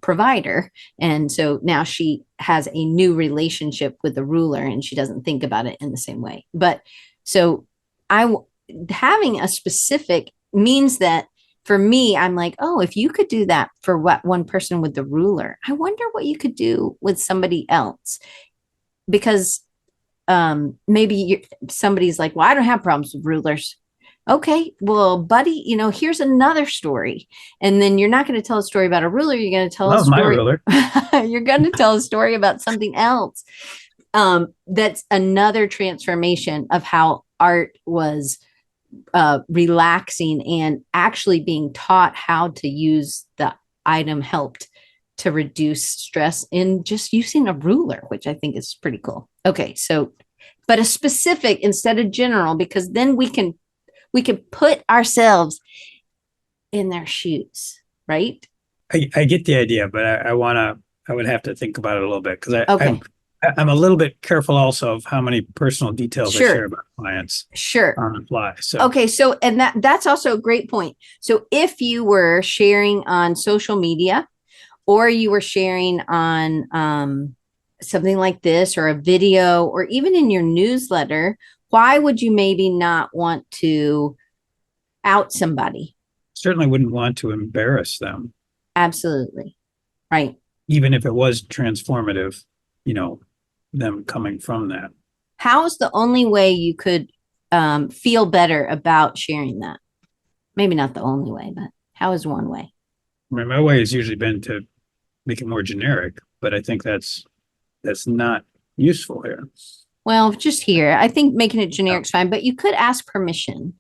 provider. And so now she has a new relationship with the ruler and she doesn't think about it in the same way. But so having a specific means that for me, I'm like, oh, if you could do that for what one person with the ruler, I wonder what you could do with somebody else. Because maybe somebody's like, well, I don't have problems with rulers. Okay, well, buddy, here's another story. And then you're not going to tell a story about a ruler. You're going to tell a story. My ruler. You're going to tell a story about something else. That's another transformation of how art was relaxing, and actually being taught how to use the item helped to reduce stress in just using a ruler, which I think is pretty cool. Okay, so, but a specific instead of general, because then we can put ourselves in their shoes, right? I get the idea, but I would have to think about it a little bit, because Okay. I'm a little bit careful also of how many personal details Sure. I share about clients Sure. on the fly. So Okay, so and that's also a great point. So if you were sharing on social media, or you were sharing on something like this, or a video, or even in your newsletter, why would you maybe not want to out somebody? certainly wouldn't want to embarrass them, Absolutely. Right. even if it was transformative, them coming from that. How's the only way you could feel better about sharing that? Maybe not the only way, but how is one way? I mean, my way has usually been to make it more generic, but I think that's not useful here. Well, just here, I think making it generic is fine, but you could ask permission.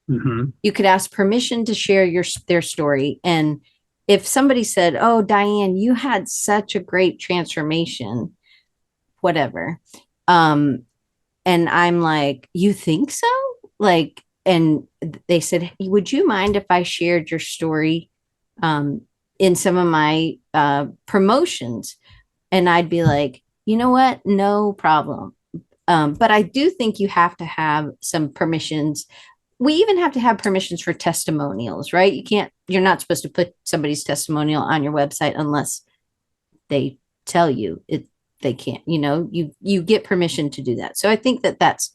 Mm-hmm. You could ask permission to share their story. And if somebody said, oh, Diane, you had such a great transformation, whatever. And I'm like, you think so? Like, and they said, would you mind if I shared your story in some of my promotions? And I'd be like, you know what? No problem. But I do think you have to have some permissions. We even have to have permissions for testimonials, right? You're not supposed to put somebody's testimonial on your website unless they tell you they can't, you get permission to do that. So I think that's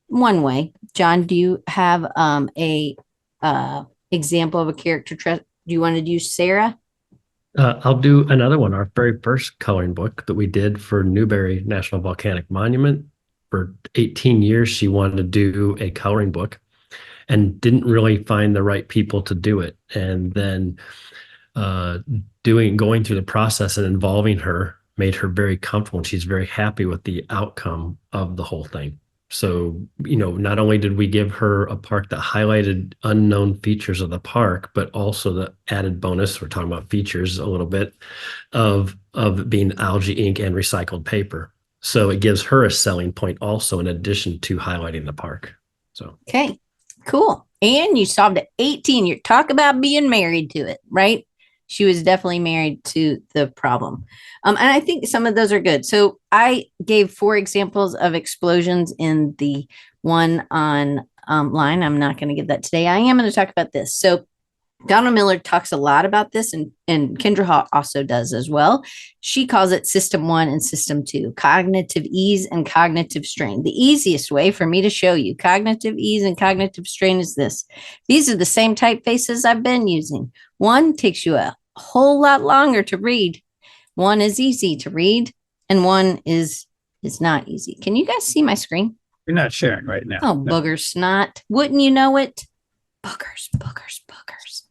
one way. John, do you have a example of a character trait? Do you want to use Sarah? I'll do another one. Our very first coloring book that we did for Newberry National Volcanic Monument. For 18 years, she wanted to do a coloring book and didn't really find the right people to do it. And then going through the process and involving her made her very comfortable, and she's very happy with the outcome of the whole thing. So, not only did we give her a park that highlighted unknown features of the park, but also the added bonus, we're talking about features a little bit, of it being algae ink and recycled paper. So it gives her a selling point also, in addition to highlighting the park. So Okay, cool. And you solved at 18. You talk about being married to it, right? She was definitely married to the problem. And I think some of those are good. So I gave 4 examples of explosions in the one on line. I'm not going to give that today. I am going to talk about this. So Donna Miller talks a lot about this, and Kendra Hall also does as well. She calls it system 1 and system 2, cognitive ease and cognitive strain. The easiest way for me to show you cognitive ease and cognitive strain is this. These are the same typefaces I've been using. One takes you a whole lot longer to read. One is easy to read, and one is not easy. Can you guys see my screen? You're not sharing right now. Oh, No. booger snot. Wouldn't you know it? Boogers, boogers, boogers.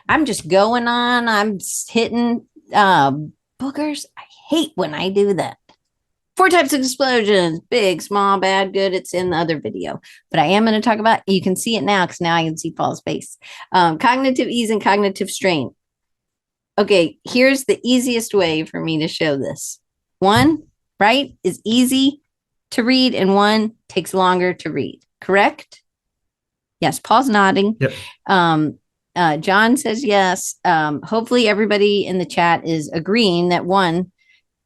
I'm just going on. I'm hitting boogers. I hate when I do that. 4 types of explosions: big, small, bad, good. It's in the other video, but I am going to talk about, you can see it now because now I can see Paul's face. Cognitive ease and cognitive strain. Okay, here's the easiest way for me to show this. One, right, is easy to read, and one takes longer to read. Correct? Yes, Paul's nodding. Yep. John says yes. Hopefully everybody in the chat is agreeing that one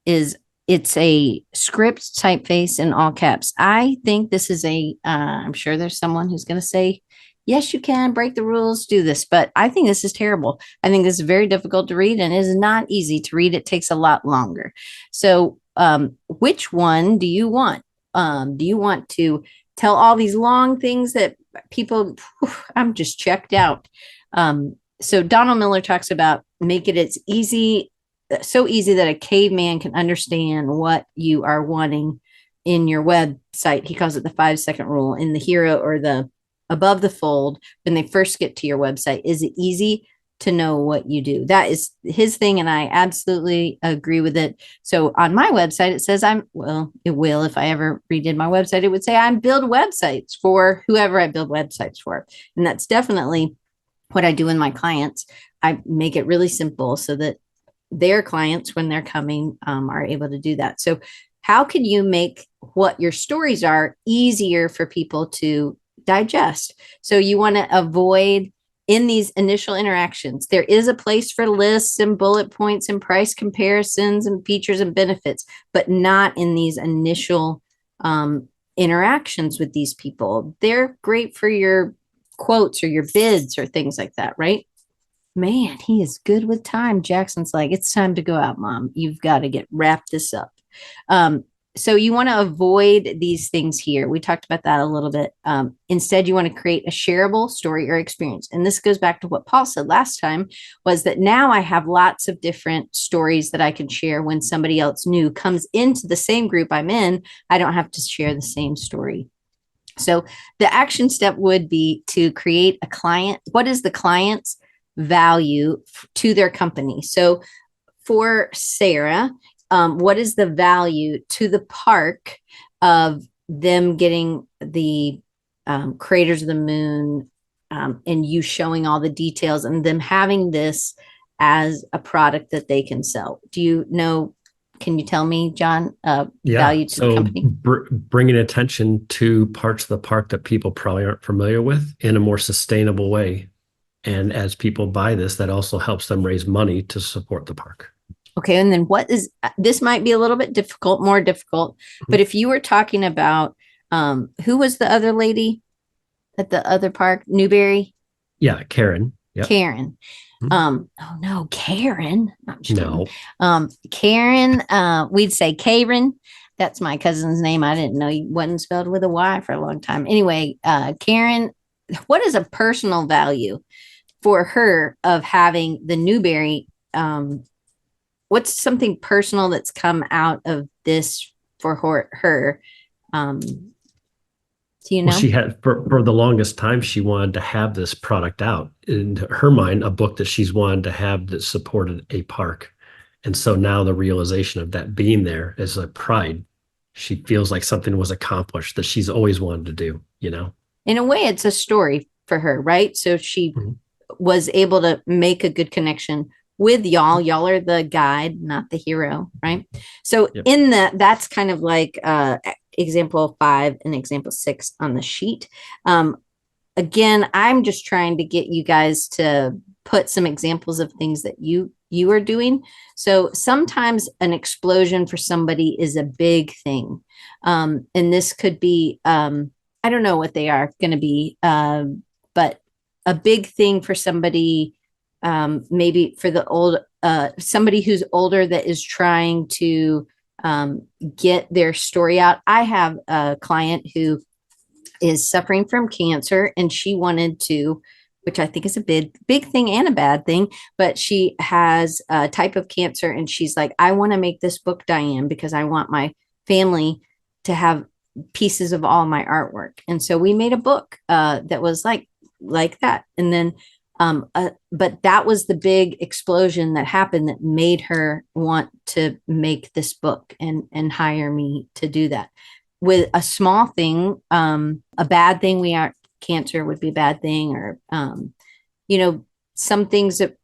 is, it's a script typeface in all caps. I think this is I'm sure there's someone who's going to say, yes, you can break the rules, do this, but I think this is terrible. I think this is very difficult to read, and it is not easy to read. It takes a lot longer. So which one do you want? Do you want to tell all these long things that people, I'm just checked out. So Donald Miller talks about make it as easy, so easy that a caveman can understand what you are wanting in your website. He calls it the 5-second rule. In the hero, or the above the fold, when they first get to your website, is it easy to know what you do? That is his thing, and I absolutely agree with it. So on my website, it says it will, if I ever redid my website, it would say I build websites for whoever I build websites for. And that's definitely what I do in my clients. I make it really simple so that their clients, when they're coming, are able to do that. So how can you make what your stories are easier for people to digest? So you want to avoid, in these initial interactions, there is a place for lists and bullet points and price comparisons and features and benefits, but not in these initial interactions with these people. They're great for your quotes or your bids or things like that, right? Man, he is good with time. Jackson's like, it's time to go out, Mom. You've got to wrap this up. So you want to avoid these things here. We talked about that a little bit. Instead, you want to create a shareable story or experience. And this goes back to what Paul said last time, was that now I have lots of different stories that I can share when somebody else new comes into the same group I'm in. I don't have to share the same story. So the action step would be to create a client. What is the client's value to their company? So for Sarah, what is the value to the park of them getting the Craters of the Moon, and you showing all the details and them having this as a product that they can sell? Do you know? Can you tell me, John, value to the company? Bringing attention to parts of the park that people probably aren't familiar with in a more sustainable way. And as people buy this, that also helps them raise money to support the park. Okay. And then this might be a little bit more difficult, but if you were talking about, who was the other lady at the other park? Newberry? Yeah, Karen. Yep. Karen. Oh no, Karen. No. Karen, we'd say Karen. That's my cousin's name. I didn't know he wasn't spelled with a Y for a long time. Anyway, Karen, what is a personal value for her of having the Newberry? What's something personal that's come out of this for her? Do you know? Well, she had for the longest time, she wanted to have this product out. In her mind, a book that she's wanted to have that supported a park. And so now the realization of that being there is a pride. She feels like something was accomplished that she's always wanted to do, you know? In a way, it's a story for her, right? So she Mhm. was able to make a good connection with y'all. Y'all are the guide, not the hero, right? So Yep. in that's kind of like example 5 and example 6 on the sheet. Again, I'm just trying to get you guys to put some examples of things that you are doing. So sometimes an explosion for somebody is a big thing. And this could be, I don't know what they are going to be, but a big thing for somebody, maybe for the old, somebody who's older that is trying to get their story out. I have a client who is suffering from cancer, and she wanted to, which I think is a big thing and a bad thing, but she has a type of cancer, and she's like, I want to make this book, Diane, because I want my family to have pieces of all my artwork. And so we made a book that was like that. And then but that was the big explosion that happened that made her want to make this book and hire me to do that. With a small thing, a bad thing, we are cancer would be a bad thing, or some things that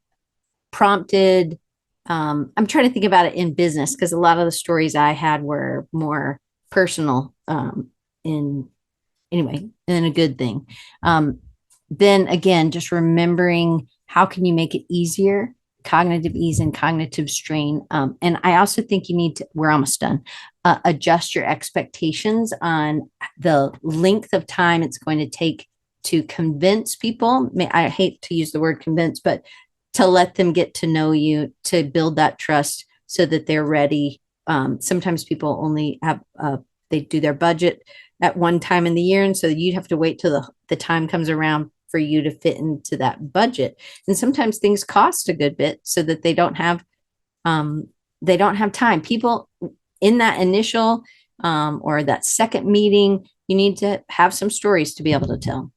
prompted. I'm trying to think about it in business, because a lot of the stories I had were more personal, in a good thing. Then again, just remembering how can you make it easier, cognitive ease and cognitive strain. And I also think you need to, we're almost done, adjust your expectations on the length of time it's going to take to convince people. I hate to use the word convince, but to let them get to know you, to build that trust so that they're ready. Sometimes people only have, they do their budget at one time in the year. And so you'd have to wait till the time comes around for you to fit into that budget. And sometimes things cost a good bit so that they don't have time. People in that initial or that second meeting, you need to have some stories to be able to tell.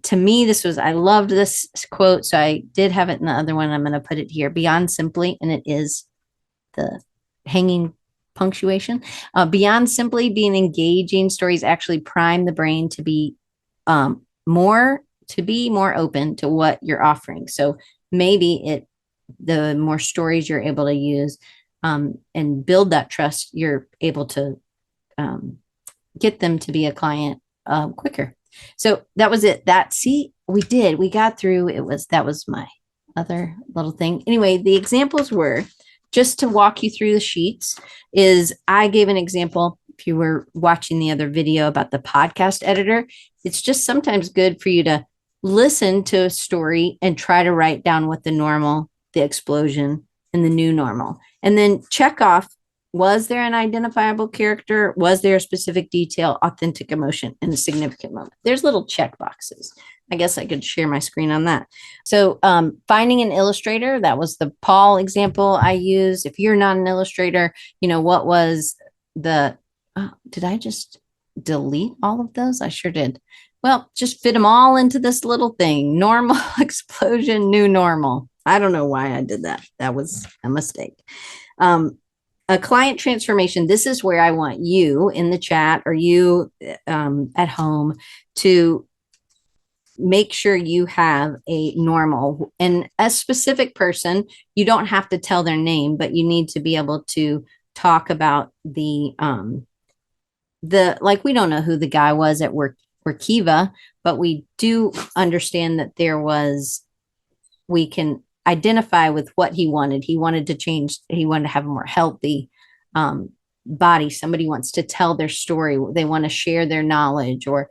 To me, I loved this quote. So I did have it in the other one. I'm going to put it here: beyond simply, and it is the hanging punctuation. Beyond simply being engaging, stories actually prime the brain to be more open to what you're offering. So maybe the more stories you're able to use and build that trust, you're able to get them to be a client quicker. So that was it. We got through. That was my other little thing. Anyway, the examples were, just to walk you through the sheets, is I gave an example. If you were watching the other video about the podcast editor, it's just sometimes good for you to listen to a story and try to write down what the explosion, and the new normal, and then check off, was there an identifiable character? Was there a specific detail, authentic emotion, and a significant moment? There's little check boxes. I guess I could share my screen on that. So finding an illustrator, that was the Paul example I used. If you're not an illustrator, what was did I just delete all of those? I sure did. Well, just fit them all into this little thing: normal, explosion, new normal. I don't know why I did that. That was a mistake. A client transformation. This is where I want you in the chat, or you at home, to make sure you have a normal and a specific person. You don't have to tell their name, but you need to be able to talk about we don't know who the guy was at Workiva, but we do understand that we can identify with what he wanted. He wanted to change. He wanted to have a more healthy body. Somebody wants to tell their story. They want to share their knowledge, or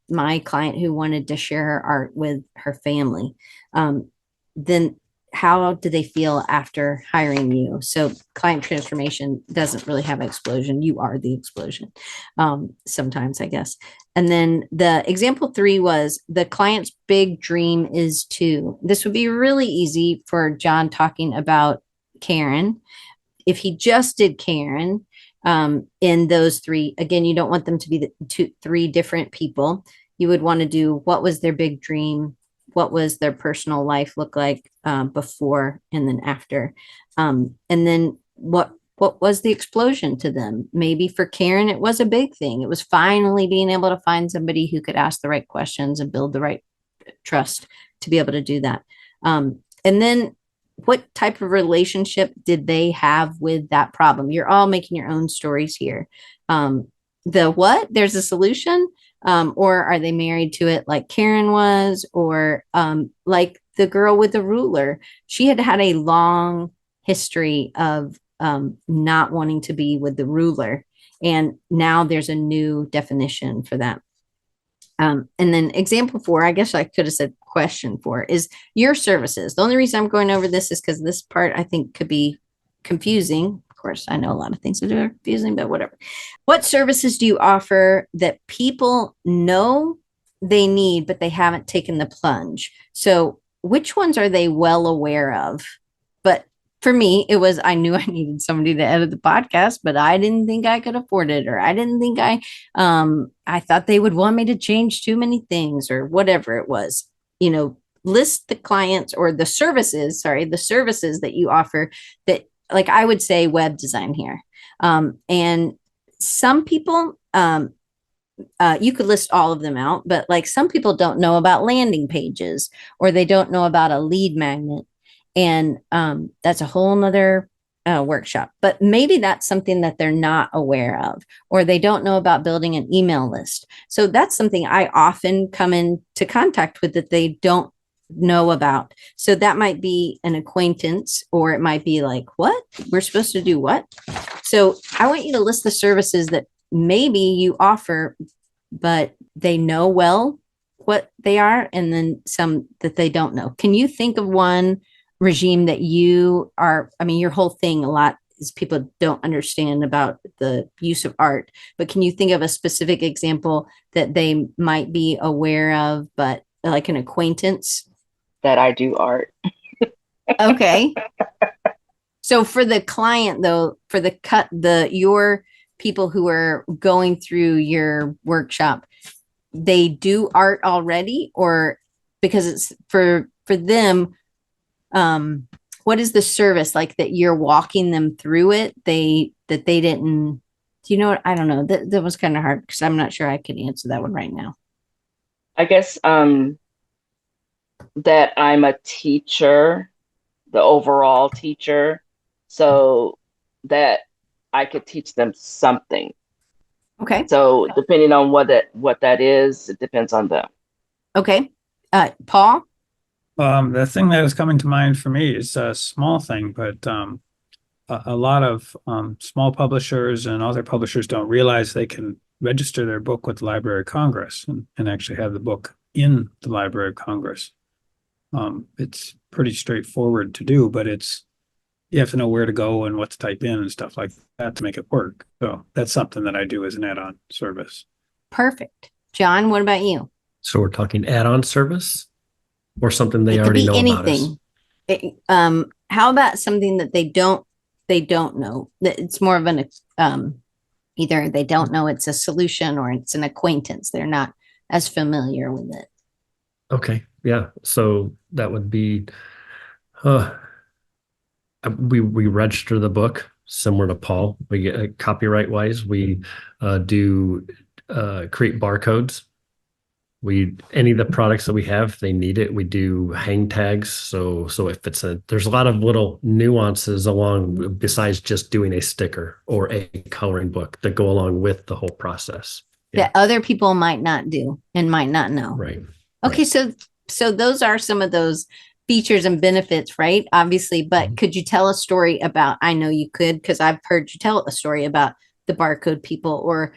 my client who wanted to share her art with her family. Then how do they feel after hiring you? So client transformation doesn't really have an explosion. You are the explosion. Sometimes, I guess. And then the example 3 was, the client's big dream is to. This would be really easy for John talking about Karen. If he just did Karen in those 3, again, you don't want them to be 3 different people. You would want to do, what was their big dream what was their personal life look like before and then after. And then what was the explosion to them? Maybe for Karen, it was a big thing. It was finally being able to find somebody who could ask the right questions and build the right trust to be able to do that. And then what type of relationship did they have with that problem? You're all making your own stories here. The what? There's a solution? Or are they married to it like Karen was? Or like the girl with the ruler? She had had a long history of not wanting to be with the ruler. And now there's a new definition for that. And then example 4, I guess I could have said question 4 is your services. The only reason I'm going over this is because this part I think could be confusing. Of course, I know a lot of things that are confusing, but whatever. What services do you offer that people know they need, but they haven't taken the plunge? So which ones are they well aware of? But for me, it was, I knew I needed somebody to edit the podcast, but I didn't think I could afford it, or I didn't think I thought they would want me to change too many things, or whatever it was. List the clients or the services that you offer that, like I would say web design here. And some people, you could list all of them out, but like some people don't know about landing pages, or they don't know about a lead magnet. And that's a whole nother workshop, but maybe that's something that they're not aware of, or they don't know about building an email list. So that's something I often come into contact with that they don't know about. So that might be an acquaintance, or it might be like, what? We're supposed to do what? So I want you to list the services that maybe you offer, but they know well what they are, and then some that they don't know. Can you think of one regime that you are, your whole thing a lot is people don't understand about the use of art, but can you think of a specific example that they might be aware of, but like an acquaintance? That I do art. Okay. So for the client though, for your people who are going through your workshop, they do art already, or because it's for them, what is the service like that you're walking them through it? That they didn't, do you know what? I don't know. That was kind of hard because I'm not sure I could answer that one right now. I guess that I'm a teacher, the overall teacher, so that I could teach them something. Okay. So depending on what that is, it depends on them. Okay. Paul? The thing that is coming to mind for me is a small thing, but a lot of small publishers and other publishers don't realize they can register their book with the Library of Congress and actually have the book in the Library of Congress. It's pretty straightforward to do, but you have to know where to go and what to type in and stuff like that to make it work. So that's something that I do as an add-on service. Perfect. John, what about you? So we're talking add-on service or something they It could already be know anything. about us? How about something that they don't know? That it's more of an either they don't know it's a solution, or it's an acquaintance. They're not as familiar with it. Okay. Yeah. So that would be, we register the book similar to Paul. We get copyright wise, we do create barcodes. Any of the products that we have, they need it. We do hang tags. So if there's a lot of little nuances along besides just doing a sticker or a coloring book that go along with the whole process. That other people might not do and might not know. Right. Okay. So those are some of those features and benefits, right? Obviously, but could you tell a story about, I know you could, because I've heard you tell a story about the barcode people, or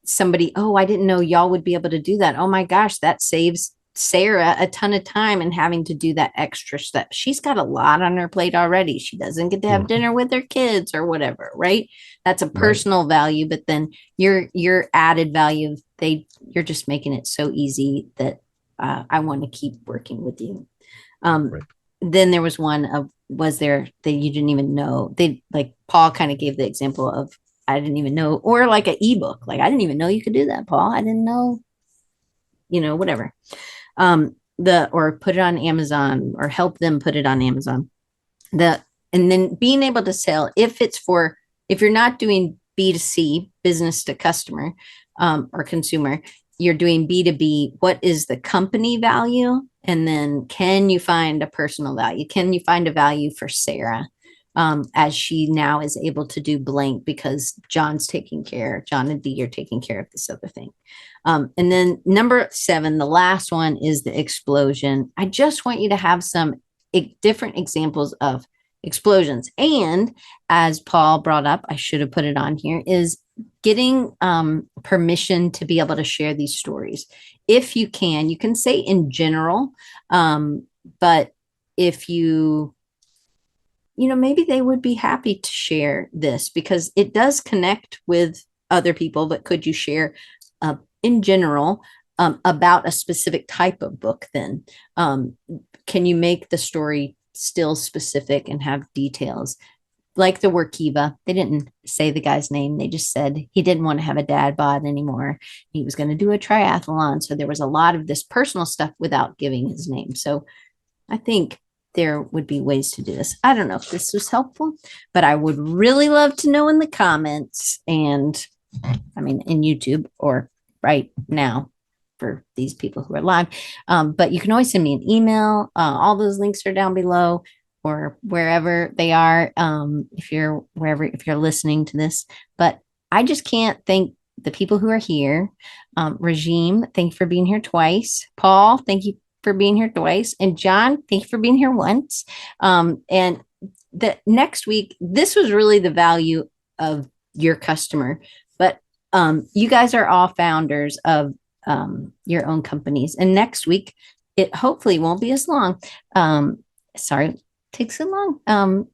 somebody, oh, I didn't know y'all would be able to do that. Oh my gosh, that saves Sarah a ton of time and having to do that extra step. She's got a lot on her plate already. She doesn't get to have dinner with her kids or whatever, right? That's a personal value, but then your added value, you're just making it so easy that I want to keep working with you. Then there was one of, was there that you didn't even know? They, like Paul kind of gave the example of, I didn't even know, or like an ebook. Like, I didn't even know you could do that, Paul. I didn't know, whatever. or put it on Amazon or help them put it on Amazon. And then being able to sell, if you're not doing B2C, business to customer, or consumer, you're doing B2B, what is the company value? And then can you find a personal value? Can you find a value for Sarah? As she now is able to do blank because John and Dee are taking care of this other thing. And then number 7, the last one is the explosion. I just want you to have some different examples of explosions. And as Paul brought up, I should have put it on here, is getting permission to be able to share these stories. If you can say in general, but if maybe they would be happy to share this because it does connect with other people, but could you share in general about a specific type of book then? Can you make the story still specific and have details? Like the Workiva, they didn't say the guy's name. They just said he didn't want to have a dad bod anymore. He was going to do a triathlon. So there was a lot of this personal stuff without giving his name. So I think there would be ways to do this. I don't know if this was helpful, but I would really love to know in the comments and in YouTube or right now for these people who are live. But you can always send me an email. All those links are down below or wherever they are. If you're listening to this, but I just can't thank the people who are here. Regime, thank you for being here twice. Paul, thank you for being here twice. And John, thank you for being here once. And the next week, this was really the value of your customer, but you guys are all founders of your own companies. And next week, it hopefully won't be as long. Sorry, it takes so long.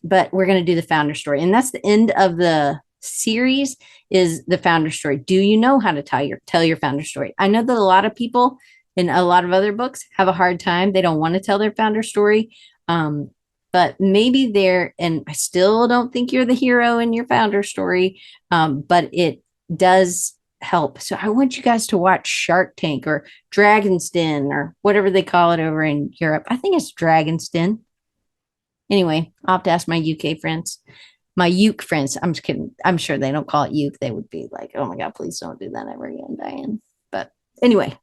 But we're going to do the founder story. And that's the end of the series is the founder story. Do you know how to tell your founder story? I know that a lot of people in a lot of other books have a hard time. They don't want to tell their founder story. But maybe and I still don't think you're the hero in your founder story, but it does help. So I want you guys to watch Shark Tank or Dragon's Den or whatever they call it over in Europe. I think it's Dragon's Den. Anyway, I'll have to ask my UK friends, my uke friends. I'm just kidding. I'm sure they don't call it uke. They would be like, oh my God, please don't do that ever again, Diane. But anyway,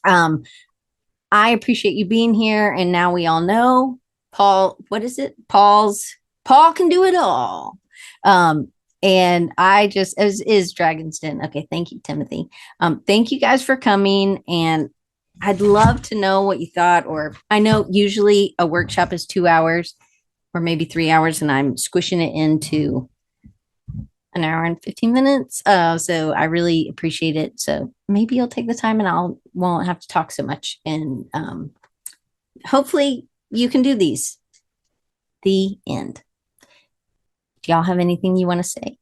I appreciate you being here. And now we all know Paul, what is it? Paul can do it all. And I just, as is Dragon's Den. Okay. Thank you, Timothy. Thank you guys for coming. And I'd love to know what you thought, or I know usually a workshop is 2 hours or maybe 3 hours, and I'm squishing it into an hour and 15 minutes. So I really appreciate it. So maybe you'll take the time and won't have to talk so much. And hopefully you can do these. The end. Do y'all have anything you want to say?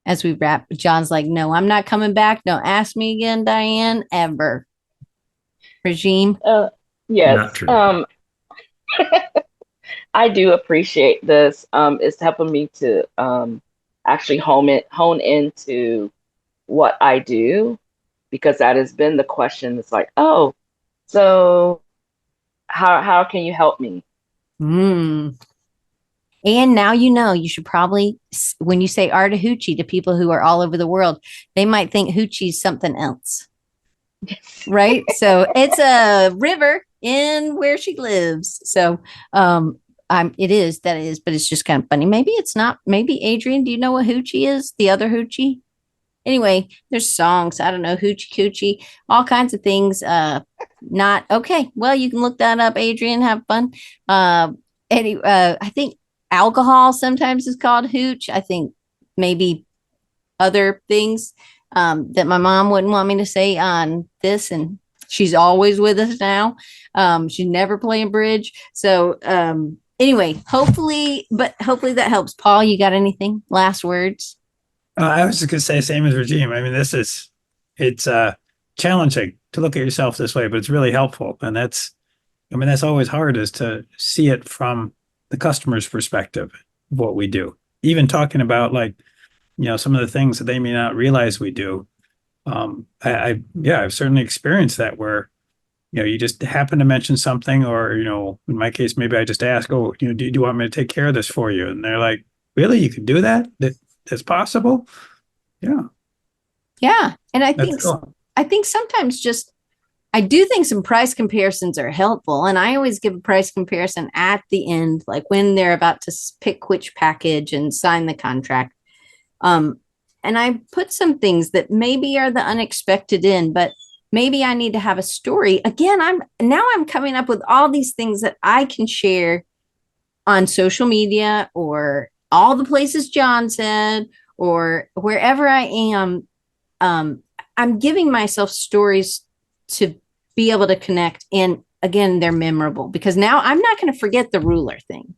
As we wrap, John's like, no, I'm not coming back. Don't ask me again, Diane, ever. Regime? Yes. Not true. I do appreciate this. It's helping me to actually hone into what I do, because that has been the question. It's like, oh, so how can you help me? And now you should probably, when you say Artahoochie to people who are all over the world, they might think Hoochie's something else. Right? So it's a river in where she lives. So but it's just kind of funny. Maybe it's not. Maybe Adrian, do you know what Hoochie is? The other Hoochie? Anyway, there's songs. I don't know, Hoochie Coochie, all kinds of things. Not okay. Well, you can look that up, Adrian. Have fun. I think alcohol sometimes is called hooch. I think maybe other things that my mom wouldn't want me to say on this, and she's always with us now. She's never playing bridge. So anyway, hopefully that helps. Paul, you got anything? Last words? I was just going to say, same as Regime. I mean, it's challenging to look at yourself this way, but it's really helpful. And that's always hard, is to see it from the customer's perspective of what we do. Even talking about some of the things that they may not realize we do. I've certainly experienced that where, you just happen to mention something, or, in my case, maybe I just ask, oh, do you want me to take care of this for you? And they're like, really? You can do that? That's possible? Yeah, Yeah. And that's cool. I think sometimes just, I do think some price comparisons are helpful. And I always give a price comparison at the end, like when they're about to pick which package and sign the contract. And I put some things that maybe are the unexpected in, but maybe I need to have a story. Again, I'm coming up with all these things that I can share on social media or all the places John said, or wherever I am. I'm giving myself stories to be able to connect. And again, they're memorable because now I'm not going to forget the ruler thing,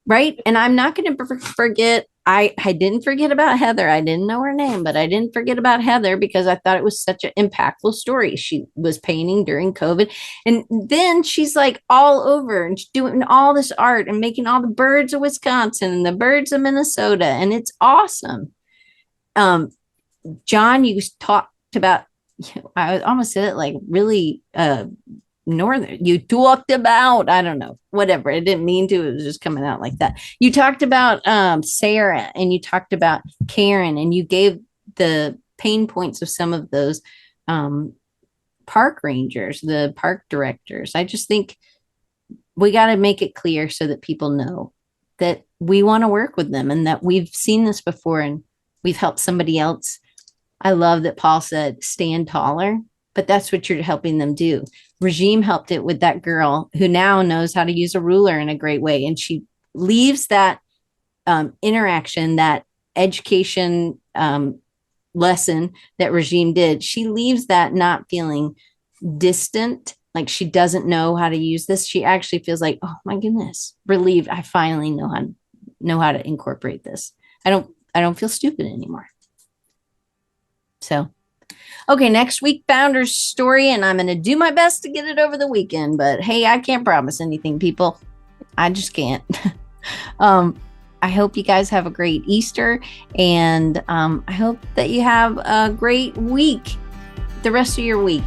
right? And I'm not going to forget. I didn't forget about Heather. I didn't know her name, but I didn't forget about Heather because I thought it was such an impactful story. She was painting during COVID. And then she's like all over and she's doing all this art and making all the birds of Wisconsin and the birds of Minnesota. And it's awesome. John, you talked about, I almost said it like really northern. You talked about, I don't know, whatever. I didn't mean to. It was just coming out like that. You talked about Sarah, and you talked about Karen, and you gave the pain points of some of those park rangers, the park directors. I just think we got to make it clear so that people know that we want to work with them and that we've seen this before and we've helped somebody else. I love that Paul said, stand taller, but that's what you're helping them do. Regime helped it with that girl who now knows how to use a ruler in a great way. And she leaves that interaction, that education lesson that Regime did. She leaves that not feeling distant, like she doesn't know how to use this. She actually feels like, oh my goodness, relieved. I finally know how to incorporate this. I don't feel stupid anymore. So, okay, next week, Founder's Story, and I'm going to do my best to get it over the weekend, but hey, I can't promise anything, people. I just can't. I hope you guys have a great Easter, and I hope that you have a great week, the rest of your week.